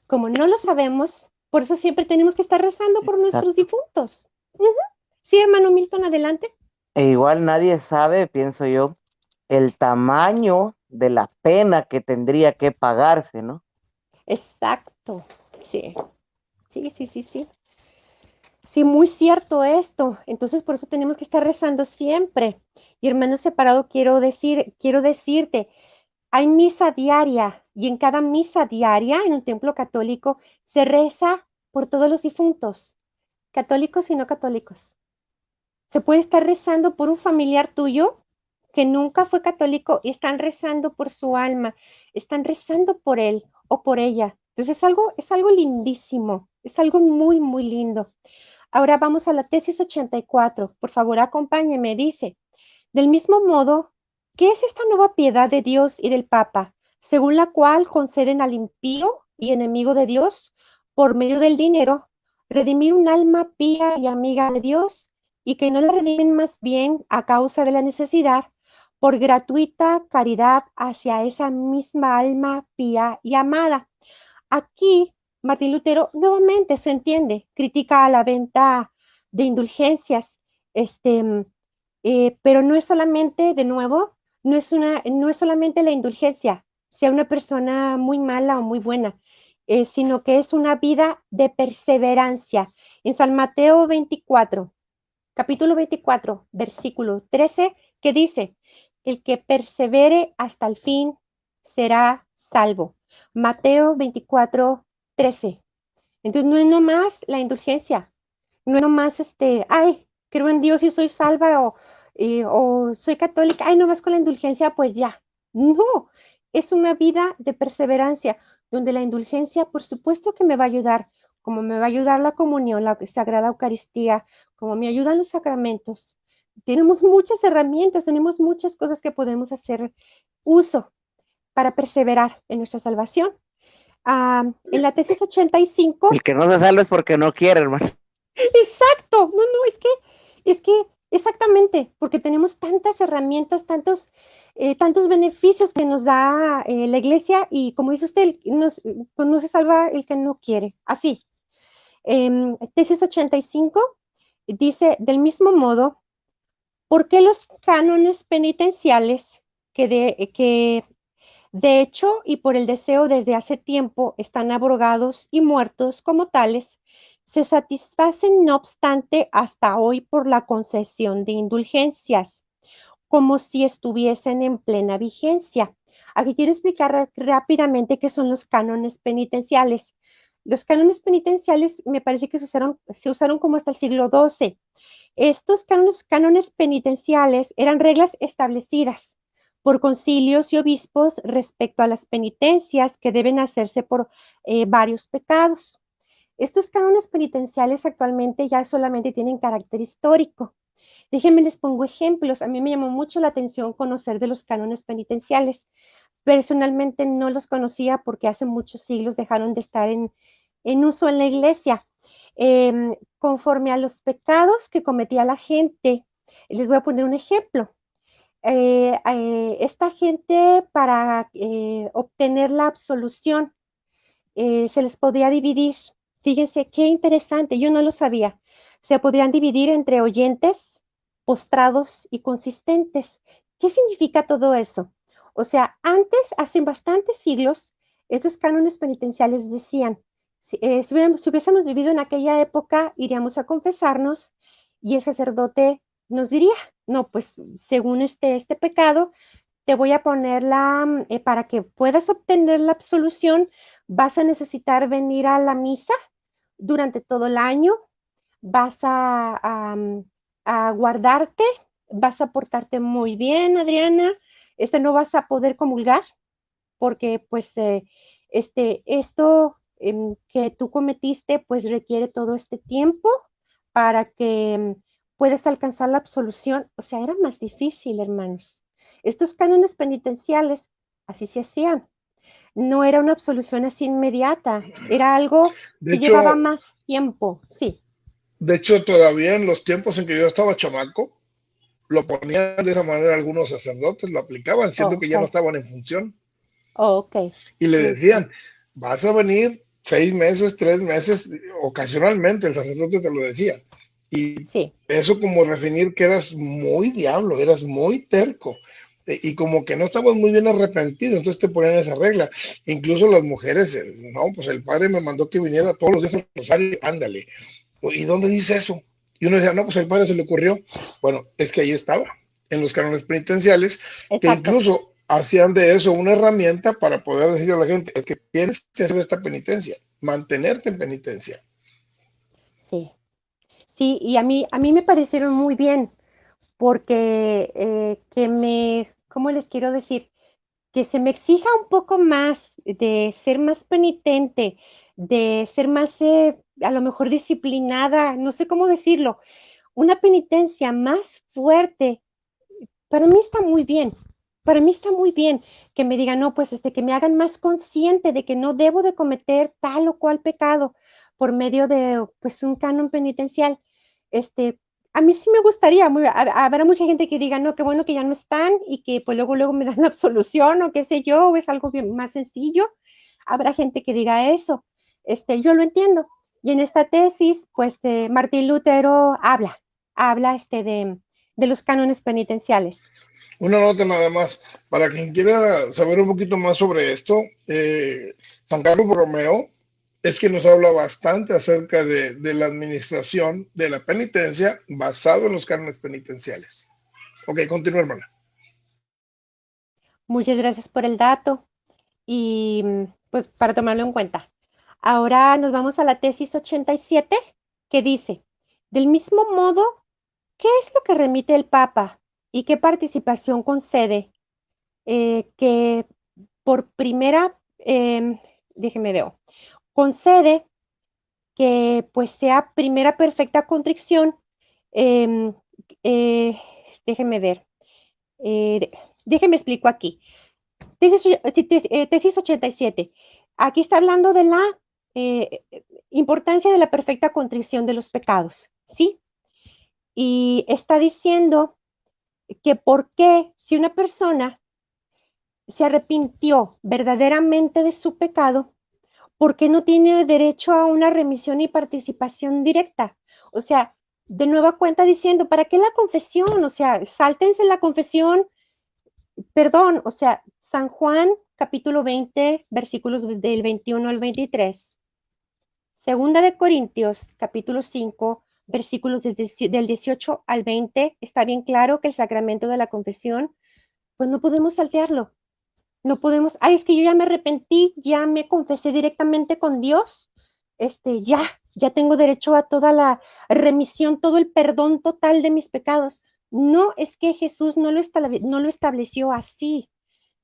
Como no lo sabemos, por eso siempre tenemos que estar rezando por nuestros Exacto. difuntos. Ujú. Sí, hermano Milton, adelante. E igual nadie sabe, pienso yo, el tamaño de la pena que tendría que pagarse, ¿no? Exacto. Sí, sí, sí, sí, sí. Sí, muy cierto esto. Entonces, por eso tenemos que estar rezando siempre. Y hermano separado, quiero decirte, hay misa diaria y en cada misa diaria en un templo católico se reza por todos los difuntos, católicos y no católicos. Se puede estar rezando por un familiar tuyo que nunca fue católico y están rezando por su alma, están rezando por él o por ella. Entonces es algo lindísimo, es algo muy, muy lindo. Ahora vamos a la tesis 84. Por favor, acompáñeme. Dice, del mismo modo, ¿qué es esta nueva piedad de Dios y del Papa, según la cual conceden al impío y enemigo de Dios, por medio del dinero, redimir un alma pía y amiga de Dios, y que no la redimen más bien a causa de la necesidad, por gratuita caridad hacia esa misma alma pía y amada? Aquí, Martín Lutero nuevamente se entiende, critica a la venta de indulgencias, este, pero no es solamente, de nuevo, no es solamente la indulgencia, sea una persona muy mala o muy buena, sino que es una vida de perseverancia. En San Mateo 24, capítulo 24, versículo 13, que dice, el que persevere hasta el fin será salvo. Mateo 24, 13. Entonces no es nomás la indulgencia, no es nomás ay, creo en Dios y soy salva o soy católica, ay, nomás con la indulgencia, pues ya. No, es una vida de perseverancia, donde la indulgencia, por supuesto que me va a ayudar, como me va a ayudar la comunión, la Sagrada Eucaristía, como me ayudan los sacramentos. Tenemos muchas herramientas, tenemos muchas cosas que podemos hacer uso para perseverar en nuestra salvación. En la tesis 85. El que no se salva es porque no quiere, hermano. Exacto, no, no, es que, exactamente, porque tenemos tantas herramientas, tantos beneficios que nos da la iglesia y como dice usted, pues no se salva el que no quiere. Así, tesis 85 dice, del mismo modo, ¿por qué los cánones penitenciales que de hecho, y por el deseo desde hace tiempo, están abrogados y muertos como tales, se satisfacen no obstante hasta hoy por la concesión de indulgencias, como si estuviesen en plena vigencia? Aquí quiero explicar rápidamente qué son los cánones penitenciales. Los cánones penitenciales me parece que se usaron como hasta el siglo XII. Estos cánones penitenciales eran reglas establecidas por concilios y obispos respecto a las penitencias que deben hacerse por varios pecados. Estos cánones penitenciales actualmente ya solamente tienen carácter histórico. Déjenme les pongo ejemplos. A mí me llamó mucho la atención conocer de los cánones penitenciales. Personalmente no los conocía porque hace muchos siglos dejaron de estar en uso en la iglesia. Conforme a los pecados que cometía la gente, les voy a poner un ejemplo. Esta gente para obtener la absolución se les podría dividir. Fíjense qué interesante, yo no lo sabía. Se podrían dividir entre oyentes, postrados y consistentes. ¿Qué significa todo eso? O sea, antes, hace bastantes siglos, estos cánones penitenciales decían, si hubiésemos vivido en aquella época, iríamos a confesarnos y el sacerdote nos diría, no, pues según este pecado, te voy a poner para que puedas obtener la absolución, vas a necesitar venir a la misa durante todo el año, vas a guardarte, vas a portarte muy bien, Adriana, no vas a poder comulgar porque pues esto que tú cometiste pues requiere todo este tiempo para que puedas alcanzar la absolución. O sea, era más difícil, hermanos. Estos cánones penitenciales así se hacían. No era una absolución así inmediata, era algo De que llevaba hecho, más tiempo. Sí. de hecho, todavía en los tiempos en que yo estaba chamaco, lo ponían de esa manera algunos sacerdotes, lo aplicaban, siendo Oh, que ya no sí. estaban en función. Oh, ok. Y le Muy bien. decían, vas a venir 6 meses, 3 meses, ocasionalmente el sacerdote te lo decía. Y Sí, eso como definir que eras muy diablo, eras muy terco. Y como que no estabas muy bien arrepentido, entonces te ponían esa regla. Incluso las mujeres, no, pues el padre me mandó que viniera todos los días al rosario, ándale. ¿Y dónde dice eso? Y uno decía, no, pues el padre se le ocurrió. Bueno, es que ahí estaba, en los cánones penitenciales, que exacto. incluso hacían de eso una herramienta para poder decirle a la gente, es que tienes que hacer esta penitencia, mantenerte en penitencia. Sí. Sí, y a mí me parecieron muy bien, porque ¿cómo les quiero decir? Que se me exija un poco más de ser más penitente, de ser más, a lo mejor disciplinada, no sé cómo decirlo, una penitencia más fuerte. Para mí está muy bien. Para mí está muy bien que me digan, no, pues que me hagan más consciente de que no debo de cometer tal o cual pecado por medio de pues un canon penitencial. Este, a mí sí me gustaría, habrá mucha gente que diga, no, qué bueno que ya no están y que pues luego me dan la absolución o qué sé yo, o es algo bien más sencillo. Habrá gente que diga eso. Yo lo entiendo. Y en esta tesis, pues Martín Lutero habla de los cánones penitenciales. Una nota nada más, para quien quiera saber un poquito más sobre esto, San Carlos Borromeo es que nos habla bastante acerca de la administración de la penitencia basado en los cánones penitenciales. Ok, continúa, hermana. Muchas gracias por el dato y pues para tomarlo en cuenta. Ahora nos vamos a la tesis 87 que dice, del mismo modo, ¿qué es lo que remite el Papa y qué participación concede que por primera, déjeme veo, concede que pues sea primera perfecta contrición, em, eh, déjeme ver, eh, déjeme explico aquí. Tesis 87. Aquí está hablando de la eh, importancia de la perfecta contrición de los pecados, ¿sí? Y está diciendo que por qué si una persona se arrepintió verdaderamente de su pecado, ¿por qué no tiene derecho a una remisión y participación directa? O sea, de nueva cuenta diciendo, ¿para qué la confesión? O sea, sáltense la confesión, perdón, o sea, San Juan capítulo 20, versículos del 21 al 23. Segunda de Corintios capítulo 5, versículos del 18 al 20, está bien claro que el sacramento de la confesión, pues no podemos saltearlo. No podemos, ay, es que yo ya me arrepentí, ya me confesé directamente con Dios, ya tengo derecho a toda la remisión, todo el perdón total de mis pecados. No, es que Jesús no lo estableció así.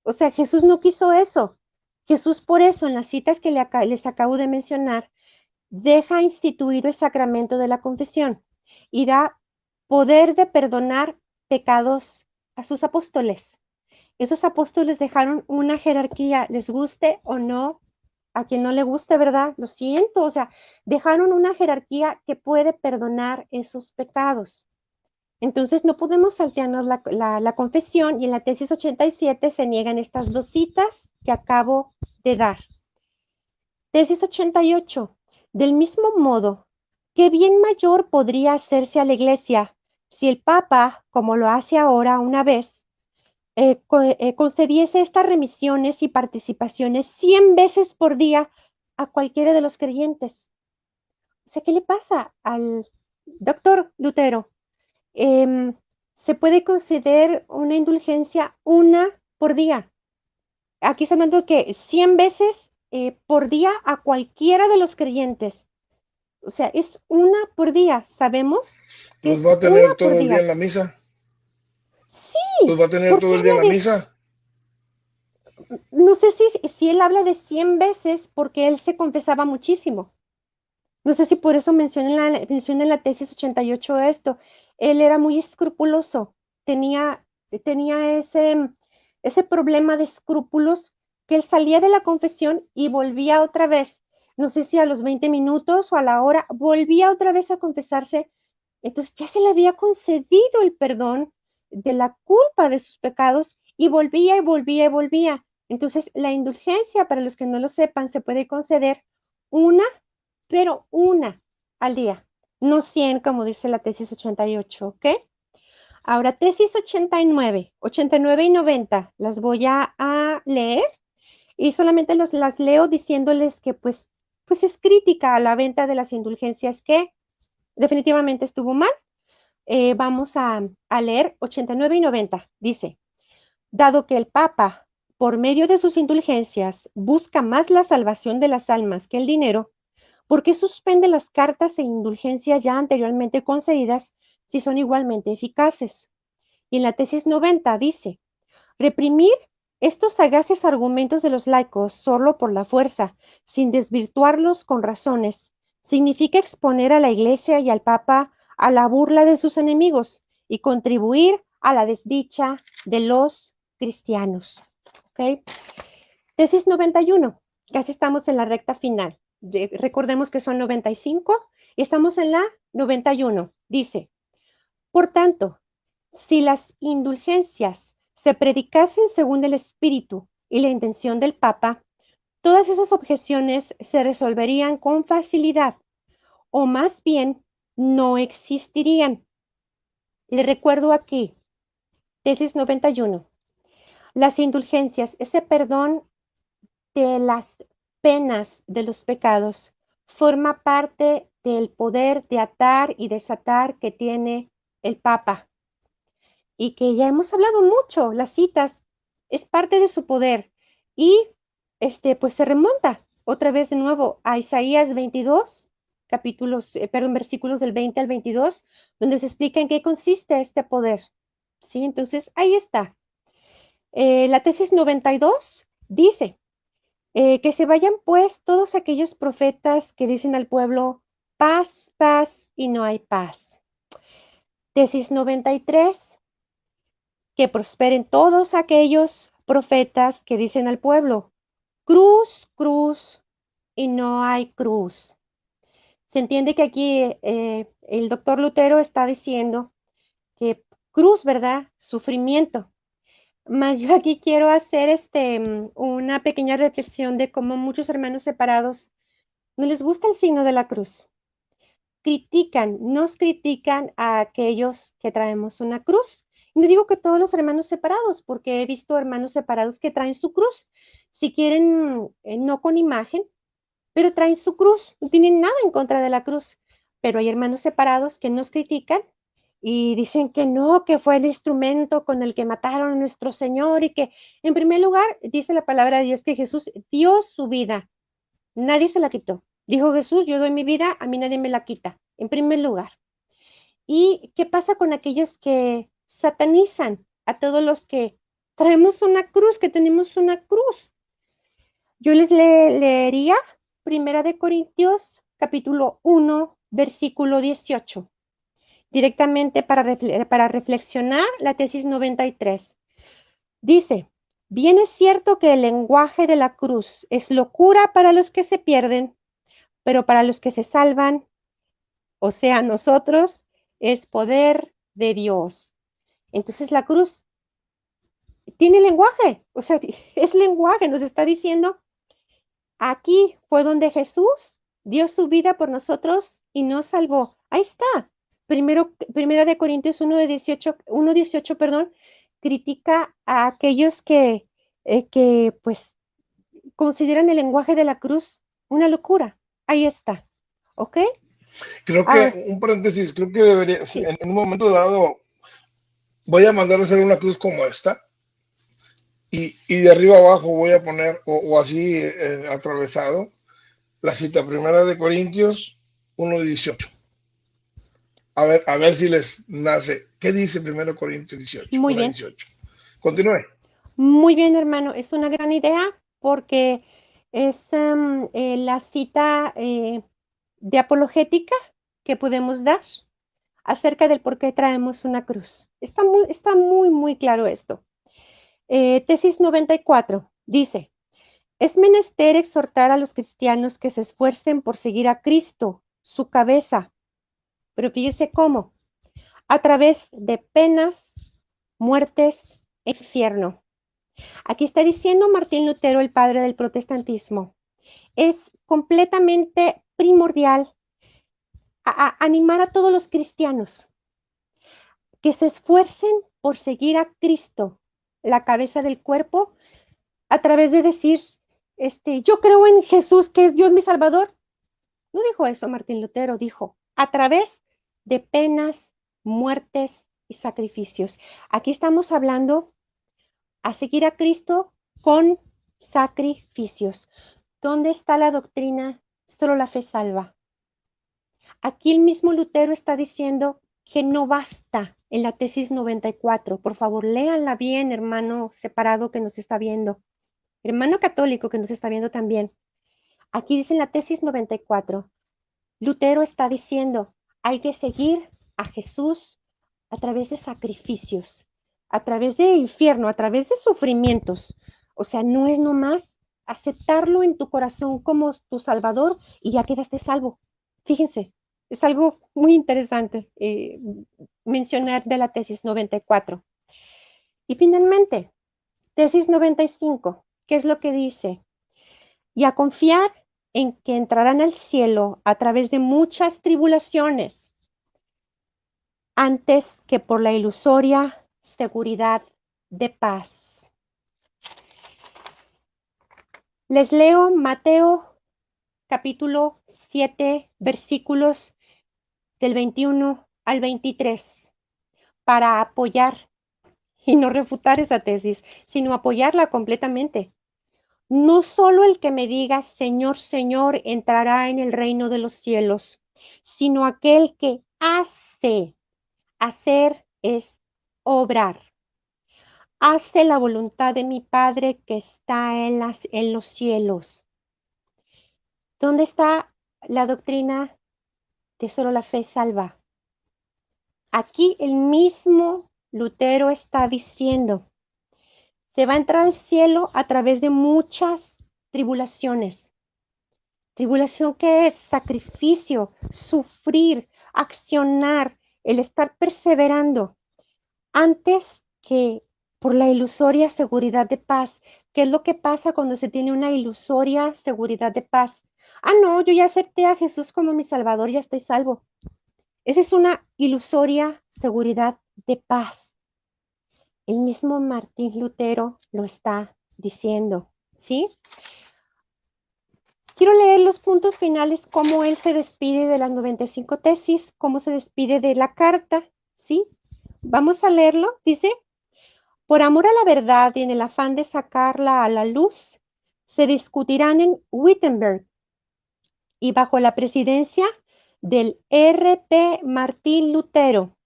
O sea, Jesús no quiso eso. Jesús por eso, en las citas que les acabo de mencionar, deja instituido el sacramento de la confesión y da poder de perdonar pecados a sus apóstoles. Esos apóstoles dejaron una jerarquía, les guste o no, a quien no le guste, ¿verdad? Lo siento, o sea, dejaron una jerarquía que puede perdonar esos pecados. Entonces no podemos saltearnos la confesión y en la tesis 87 se niegan estas dos citas que acabo de dar. Tesis 88. Del mismo modo, ¿qué bien mayor podría hacerse a la Iglesia si el Papa, como lo hace ahora una vez, concediese estas remisiones y participaciones 100 veces por día a cualquiera de los creyentes? O sea, ¿qué le pasa al doctor Lutero? Em, Se puede conceder una indulgencia una por día. Aquí está hablando que 100 veces por día a cualquiera de los creyentes. O sea, es una por día. Sabemos que Los va es a una tener por todo el día día. en la misa. Los Sí, va a tener ¿por todo qué el día en la habla de, misa. no sé si él habla de 100 veces porque él se confesaba muchísimo? No sé si por eso menciona en la tesis 88 esto. Él era muy escrupuloso, tenía, tenía ese problema de escrúpulos que él salía de la confesión y volvía otra vez. No sé si a los 20 minutos o a la hora, volvía otra vez a confesarse. Entonces ya se le había concedido el perdón de la culpa de sus pecados y volvía y volvía y volvía. Entonces, la indulgencia, para los que no lo sepan, se puede conceder una, pero una al día, no 100 como dice la tesis 88, ¿ok? Ahora, tesis 89, 89 y 90, las voy a leer y solamente las leo diciéndoles que pues es crítica a la venta de las indulgencias que definitivamente estuvo mal. Vamos a leer 89 y 90. Dice, dado que el Papa, por medio de sus indulgencias, busca más la salvación de las almas que el dinero, ¿por qué suspende las cartas e indulgencias ya anteriormente concedidas si son igualmente eficaces? Y en la tesis 90 dice, reprimir estos sagaces argumentos de los laicos solo por la fuerza, sin desvirtuarlos con razones, significa exponer a la Iglesia y al Papa a la burla de sus enemigos y contribuir a la desdicha de los cristianos. ¿Okay? Tesis 91. Casi estamos en la recta final. Recordemos que son 95 y estamos en la 91. Dice, por tanto, si las indulgencias se predicasen según el espíritu y la intención del Papa, todas esas objeciones se resolverían con facilidad, o más bien no existirían. Le recuerdo aquí, tesis 91. Las indulgencias, ese perdón de las penas de los pecados, forma parte del poder de atar y desatar que tiene el Papa. Y que ya hemos hablado mucho, las citas, es parte de su poder. Y pues se remonta otra vez de nuevo a Isaías 22, versículos del 20 al 22, donde se explica en qué consiste este poder. ¿Sí? Entonces, ahí está. La tesis 92 dice que se vayan pues todos aquellos profetas que dicen al pueblo paz, paz y no hay paz. Tesis 93, que prosperen todos aquellos profetas que dicen al pueblo, cruz, cruz, y no hay cruz. Se entiende que aquí el doctor Lutero está diciendo que cruz, ¿verdad? Sufrimiento. Mas yo aquí quiero hacer una pequeña reflexión de cómo muchos hermanos separados no les gusta el signo de la cruz. Nos critican a aquellos que traemos una cruz. Y no digo que todos los hermanos separados, porque he visto hermanos separados que traen su cruz. Si quieren, no con imagen, pero traen su cruz. No tienen nada en contra de la cruz. Pero hay hermanos separados que nos critican y dicen que no, que fue el instrumento con el que mataron a nuestro Señor y que, en primer lugar, dice la palabra de Dios que Jesús dio su vida. Nadie se la quitó. Dijo Jesús, yo doy mi vida, a mí nadie me la quita, en primer lugar. ¿Y qué pasa con aquellos que satanizan a todos los que traemos una cruz, que tenemos una cruz? Yo les leería Primera de Corintios, capítulo 1, versículo 18, directamente para reflexionar la tesis 93. Dice, bien es cierto que el lenguaje de la cruz es locura para los que se pierden, pero para los que se salvan, o sea, nosotros, es poder de Dios. Entonces la cruz tiene lenguaje, o sea, es lenguaje, nos está diciendo, aquí fue donde Jesús dio su vida por nosotros y nos salvó. Ahí está. Primera de Corintios 1:18, perdón, critica a aquellos que pues consideran el lenguaje de la cruz una locura. Ahí está. ¿Ok? Creo Ah, que, un paréntesis, creo que debería, sí. en un momento dado, voy a mandar a hacer una cruz como esta y de arriba abajo voy a poner, o así atravesado, la cita Primera de Corintios 1:18. A ver si les nace. ¿Qué dice Primero Corintios 18? Muy bien. 1:18. Continúe. Muy bien, hermano. Es una gran idea porque es la cita de apologética que podemos dar acerca del por qué traemos una cruz. Está muy, muy claro esto. Tesis 94 dice, es menester exhortar a los cristianos que se esfuercen por seguir a Cristo, su cabeza, pero fíjese cómo, a través de penas, muertes, infierno. Aquí está diciendo Martín Lutero, el padre del protestantismo. Es completamente primordial animar a todos los cristianos que se esfuercen por seguir a Cristo, la cabeza del cuerpo, a través de decir, yo creo en Jesús, que es Dios mi Salvador. No dijo eso Martín Lutero, dijo, a través de penas, muertes y sacrificios. Aquí estamos hablando a seguir a Cristo con sacrificios. ¿Dónde está la doctrina? Solo la fe salva. Aquí el mismo Lutero está diciendo que no basta en la tesis 94. Por favor, léanla bien, hermano separado que nos está viendo. Hermano católico que nos está viendo también. Aquí dice en la tesis 94, Lutero está diciendo, hay que seguir a Jesús a través de sacrificios, a través de infierno, a través de sufrimientos. O sea, no es nomás aceptarlo en tu corazón como tu Salvador y ya quedaste salvo. Fíjense, es algo muy interesante mencionar de la tesis 94. Y finalmente, tesis 95, ¿qué es lo que dice? Y a confiar en que entrarán al cielo a través de muchas tribulaciones antes que por la ilusoria seguridad de paz. Les leo Mateo capítulo 7, versículos del 21 al 23 para apoyar y no refutar esa tesis, sino apoyarla completamente. No solo el que me diga, Señor, Señor, entrará en el reino de los cielos, sino aquel que hace. Hacer es obrar. Hace la voluntad de mi Padre que está en los cielos. ¿Dónde está la doctrina de solo la fe salva? Aquí el mismo Lutero está diciendo, se va a entrar al cielo a través de muchas tribulaciones. Tribulación que es sacrificio, sufrir, accionar, el estar perseverando antes que por la ilusoria seguridad de paz. ¿Qué es lo que pasa cuando se tiene una ilusoria seguridad de paz? Ah, no, yo ya acepté a Jesús como mi Salvador, ya estoy salvo. Esa es una ilusoria seguridad de paz. El mismo Martín Lutero lo está diciendo, ¿sí? Quiero leer los puntos finales, cómo él se despide de las 95 tesis, cómo se despide de la carta, ¿sí? Vamos a leerlo, dice, por amor a la verdad y en el afán de sacarla a la luz, se discutirán en Wittenberg y bajo la presidencia del R.P. Martín Lutero,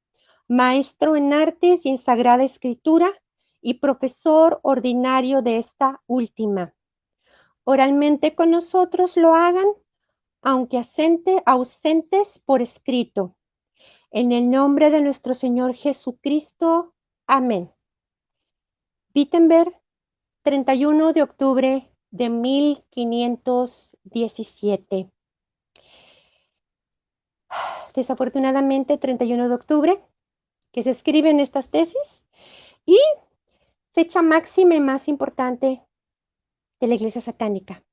maestro en artes y en sagrada escritura y profesor ordinario de esta última. Oralmente con nosotros lo hagan, aunque ausentes por escrito. En el nombre de nuestro Señor Jesucristo. Amén. Wittenberg, 31 de octubre de 1517. Desafortunadamente, 31 de octubre, que se escriben estas tesis, y fecha máxima y más importante de la Iglesia satánica.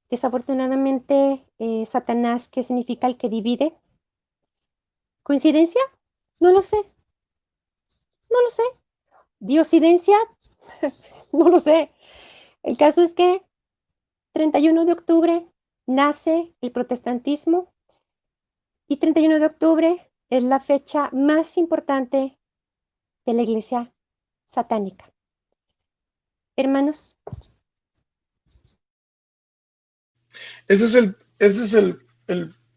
Desafortunadamente, Satanás, que significa el que divide. ¿Coincidencia? No lo sé. No lo sé. ¿Diosidencia? No lo sé. El caso es que 31 de octubre nace el protestantismo y 31 de octubre es la fecha más importante de la Iglesia satánica. Hermanos. Ese es el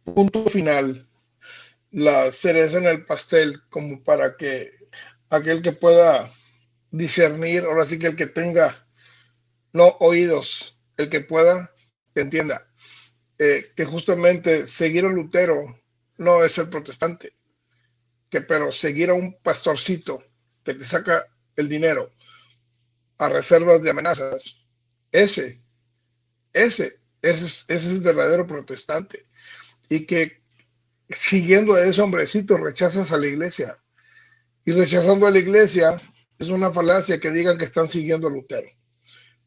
punto final, la cereza en el pastel, como para que aquel que pueda discernir, ahora sí que el que tenga no oídos, el que pueda, que entienda que justamente seguir a Lutero no es ser protestante, pero seguir a un pastorcito que te saca el dinero a reservas de amenazas, ese es verdadero protestante. Y que siguiendo a ese hombrecito rechazas a la iglesia. Y rechazando a la iglesia, Es una falacia que digan que están siguiendo a Lutero,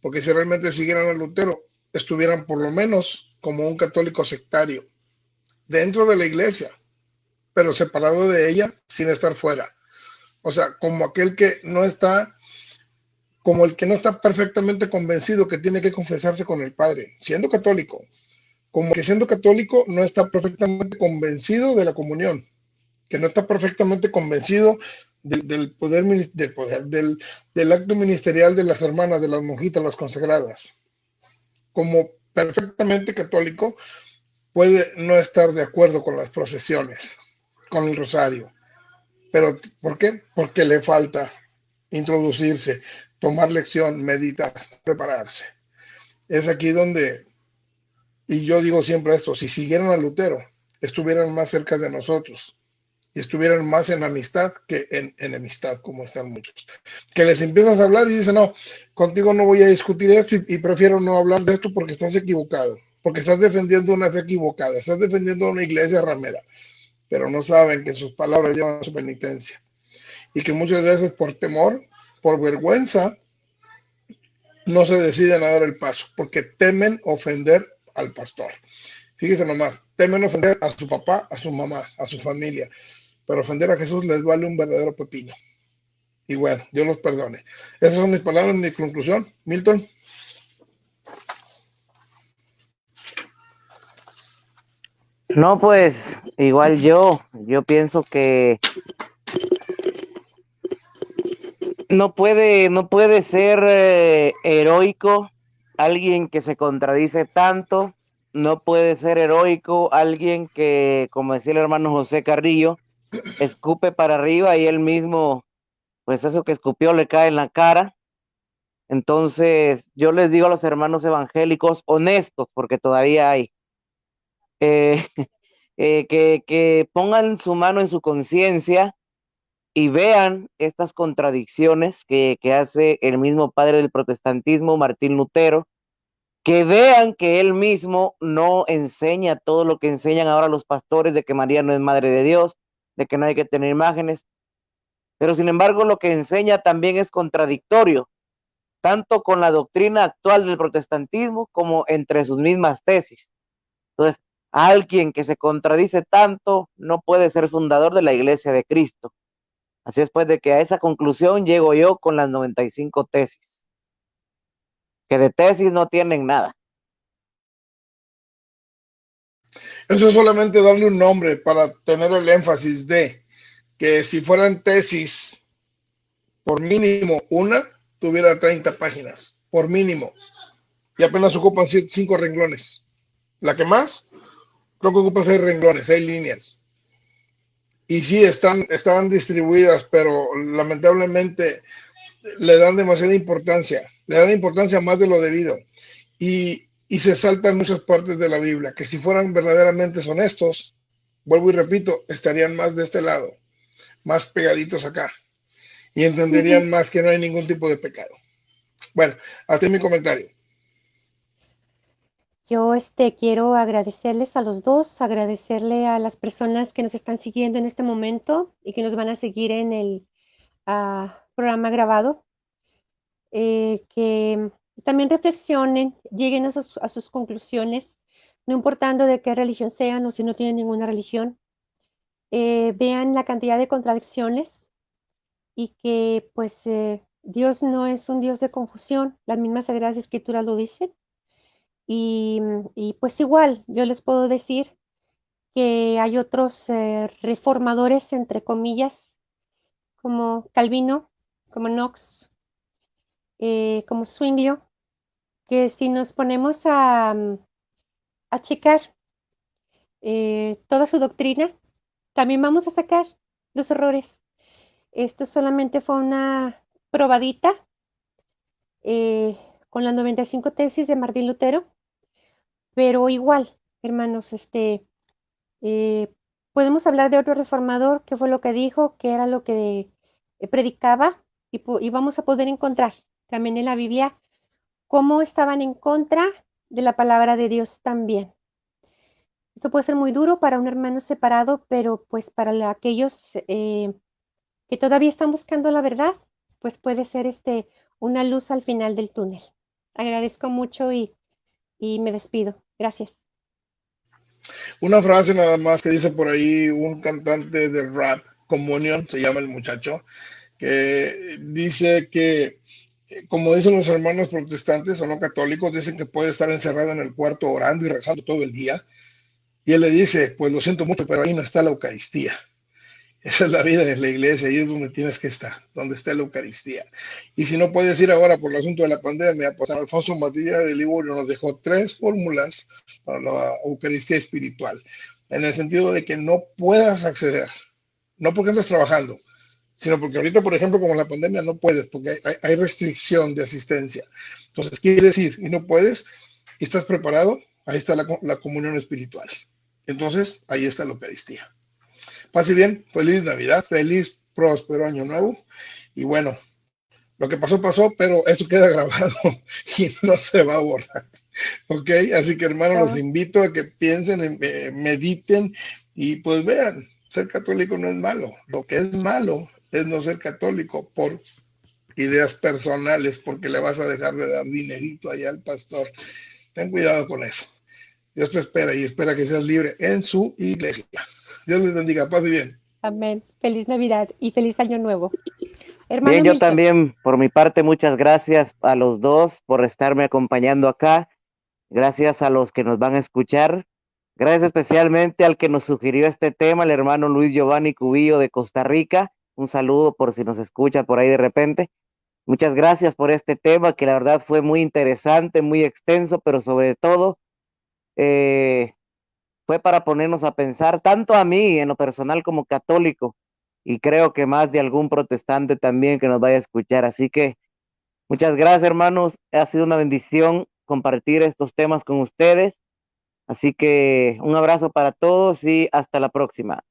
porque si realmente siguieran a Lutero, estuvieran por lo menos como un católico sectario, dentro de la iglesia, pero separado de ella sin estar fuera. O sea, como aquel que no está, como el que no está perfectamente convencido que tiene que confesarse con el Padre, siendo católico, como que siendo católico no está perfectamente convencido de la comunión, que no está perfectamente convencido del acto ministerial de las hermanas, de las monjitas, las consagradas. Como perfectamente católico, puede no estar de acuerdo con las procesiones, con el rosario. ¿Pero por qué? Porque le falta introducirse, tomar lección, meditar, prepararse. Es aquí donde, y yo digo siempre esto, si siguieran a Lutero, estuvieran más cerca de nosotros y estuvieran más en amistad que en enemistad, como están muchos. Que les empiezas a hablar y dicen, no, contigo no voy a discutir esto y prefiero no hablar de esto porque estás equivocado, porque estás defendiendo una fe equivocada, estás defendiendo una iglesia ramera, pero no saben que sus palabras llevan su penitencia y que muchas veces por temor, por vergüenza, no se deciden a dar el paso porque temen ofender al pastor. Fíjese nomás, temen ofender a su papá, a su mamá, a su familia, pero ofender a Jesús les vale un verdadero pepino. Y bueno, Dios los perdone. Esas son mis palabras, mi conclusión. Milton. No, pues igual yo pienso que no puede ser heroico alguien que se contradice tanto, no puede ser heroico alguien que, como decía el hermano José Carrillo, escupe para arriba y él mismo, pues eso que escupió le cae en la cara. Entonces, yo les digo a los hermanos evangélicos honestos, porque todavía hay, eh, que pongan su mano en su conciencia y vean estas contradicciones que hace el mismo padre del protestantismo, Martín Lutero, que vean que él mismo no enseña todo lo que enseñan ahora los pastores de que María no es madre de Dios, de que no hay que tener imágenes, pero sin embargo lo que enseña también es contradictorio, tanto con la doctrina actual del protestantismo como entre sus mismas tesis. Entonces, alguien que se contradice tanto no puede ser fundador de la Iglesia de Cristo. Así es pues de que a esa conclusión llego yo con las 95 tesis, que de tesis no tienen nada. Eso es solamente darle un nombre para tener el énfasis de que si fueran tesis, por mínimo una, tuviera 30 páginas, por mínimo, y apenas ocupan 5 renglones. La que más, creo que ocupa 6 renglones, 6 líneas. Y sí, estaban distribuidas, pero lamentablemente le dan importancia más de lo debido. Y se saltan muchas partes de la Biblia, que si fueran verdaderamente honestos, vuelvo y repito, estarían más de este lado, más pegaditos acá, y entenderían más que no hay ningún tipo de pecado. Bueno, hasta mi comentario. Yo quiero agradecerles a los dos, agradecerle a las personas que nos están siguiendo en este momento y que nos van a seguir en el programa grabado, que también reflexionen, lleguen a sus conclusiones, no importando de qué religión sean o si no tienen ninguna religión, vean la cantidad de contradicciones y que pues Dios no es un Dios de confusión, las mismas Sagradas Escrituras lo dicen. Y pues igual, yo les puedo decir que hay otros reformadores, entre comillas, como Calvino, como Knox, como Zwinglio, que si nos ponemos a checar toda su doctrina, también vamos a sacar los errores. Esto solamente fue una probadita eh, con las 95 tesis de Martín Lutero, pero igual, hermanos, Eh, podemos hablar de otro reformador, qué fue lo que dijo, qué era lo que predicaba, y vamos a poder encontrar también en la Biblia cómo estaban en contra de la palabra de Dios también. Esto puede ser muy duro para un hermano separado, pero pues para aquellos que todavía están buscando la verdad, pues puede ser una luz al final del túnel. Agradezco mucho y me despido. Gracias. Una frase nada más que dice por ahí un cantante de rap, Communion, se llama el muchacho, que dice que, como dicen los hermanos protestantes o no católicos, dicen que puede estar encerrado en el cuarto orando y rezando todo el día. Y él le dice, pues lo siento mucho, pero ahí no está la Eucaristía. Esa es la vida de la iglesia, ahí es donde tienes que estar, donde está la Eucaristía. Y si no puedes ir ahora por el asunto de la pandemia, pues San Alfonso María de Ligorio nos dejó 3 fórmulas para la Eucaristía espiritual, en el sentido de que no puedas acceder, no porque andas trabajando, sino porque ahorita, por ejemplo, como la pandemia, no puedes, porque hay restricción de asistencia. Entonces, quieres ir y no puedes, y estás preparado, ahí está la comunión espiritual. Entonces, ahí está la Eucaristía. Pase bien, feliz Navidad, feliz, próspero año nuevo. Y bueno, lo que pasó, pasó, pero eso queda grabado y no se va a borrar. ¿Ok? Así que hermanos, los invito a que piensen, mediten y pues vean, ser católico no es malo. Lo que es malo es no ser católico por ideas personales, porque le vas a dejar de dar dinerito allá al pastor. Ten cuidado con eso. Dios te espera y espera que seas libre en su iglesia. Dios les bendiga, paz y bien. Amén. Feliz Navidad y feliz Año Nuevo. Hermano Bien, yo Milton. también, por mi parte, muchas gracias a los dos por estarme acompañando acá. Gracias a los que nos van a escuchar. Gracias especialmente al que nos sugirió este tema, el hermano Luis Giovanni Cubillo de Costa Rica. Un saludo por si nos escucha por ahí de repente. Muchas gracias por este tema que la verdad fue muy interesante, muy extenso, pero sobre todo eh, fue para ponernos a pensar, tanto a mí en lo personal como católico, y creo que más de algún protestante también que nos vaya a escuchar. Así que muchas gracias, hermanos. Ha sido una bendición compartir estos temas con ustedes. Así que un abrazo para todos y hasta la próxima.